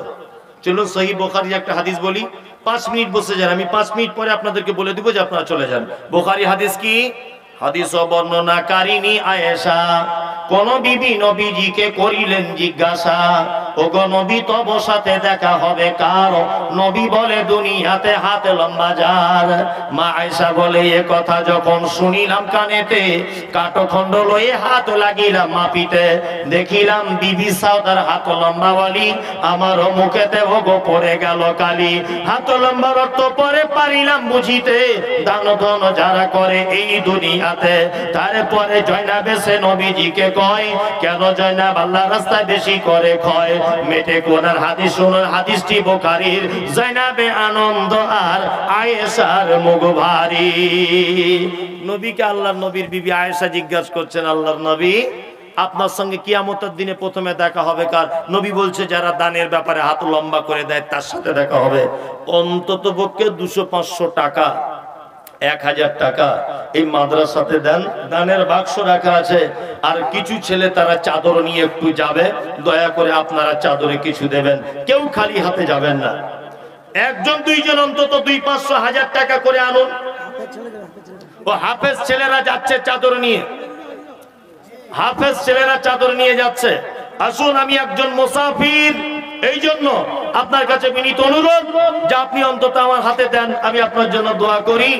চলুন সহিহ বুখারী একটা হাদিস বলি। 5 মিনিট বসে যান, আমি 5 মিনিট পরে আপনাদেরকে বলে দিব যে আপনারা চলে যান। বুখারী হাদিস কি? হাদিস বর্ণনাকারিনী আয়েশা কোন বিবি নবীজিকে করিলেন জিজ্ঞাসা, ওগো নবী তব সাথে দেখা হবে কার? নবী বলে দুনিয়াতে হাত লম্বা যার। মা আয়েশা বলে এ কথা যখন শুনিলাম কানেতে, কাঠখণ্ড লয়ে হাত লাগিলাম মাপিতে, দেখিলাম বিবি সাউদার হাত লম্বা বলি, আমার মুখেতে ওগো পড়ে গেল কালি। হাত লম্বার অর্থ পরে পারিলাম বুঝিতে, দান ধন যারা করে এই দুনিয়াতে। তারপরে জয়নাব এসে নবীজিকে কয়, কেন জয়নাব আল্লাহর রাস্তায় বেশি করে ক্ষয়? মেটে কোনার হাদিস শুনুন, হাদিসটি বুখারীর। জয়নাবে আনন্দ আর আয়েশার মুখ ভারী। নবীকে আল্লাহর নবীর বিবি আয়েশা জিজ্ঞাসা করছেন, আল্লাহর নবী আপনার সঙ্গে কিয়ামতের দিনে প্রথমে দেখা হবে কার? নবী বলছে যারা দানের ব্যাপারে হাত লম্বা করে দেয় তার সাথে দেখা হবে। অন্তত পক্ষে 200-500 টাকা, 1000 টাকা এই মাদ্রাসাতে দেন, দানের বাক্স রাখা আছে। আর কিছু ছেলে তারা চাদর নিয়ে একটু যাবে, দয়া করে আপনারা চাদরে কিছু দেবেন, কেউ খালি হাতে যাবেন না। 1-2 অন্তত 200-500-1000 টাকা করে আনুন। ও হাফেজ ছেলেরা যাচ্ছে চাদর নিয়ে, চাদর নিয়ে যাচ্ছে। আসুন, আমি একজন মুসাফির, এই জন্য আপনার কাছে বিনীত অনুরোধ যে আপনি অন্তত আমার হাতে দেন, আমি আপনার জন্য দোয়া করি,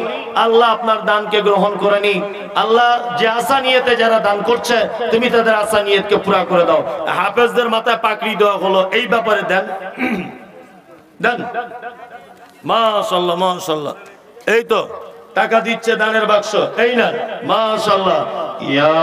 আল্লাহ আপনার দানকে গ্রহণ করে নি। আল্লাহ যে আশা নিয়েতে যারা দান করছে, তুমি তাদের আশা নিয়তকে পুরা করে দাও। হাফেজদের মাথায় পাকড়ি দেওয়া হলো, এই ব্যাপারে দেন। মাশাআল্লাহ মাশাআল্লাহ। এই তো টাকা দিচ্ছে দানের বাক্স, এই না? মাশাআল্লাহ। ইয়া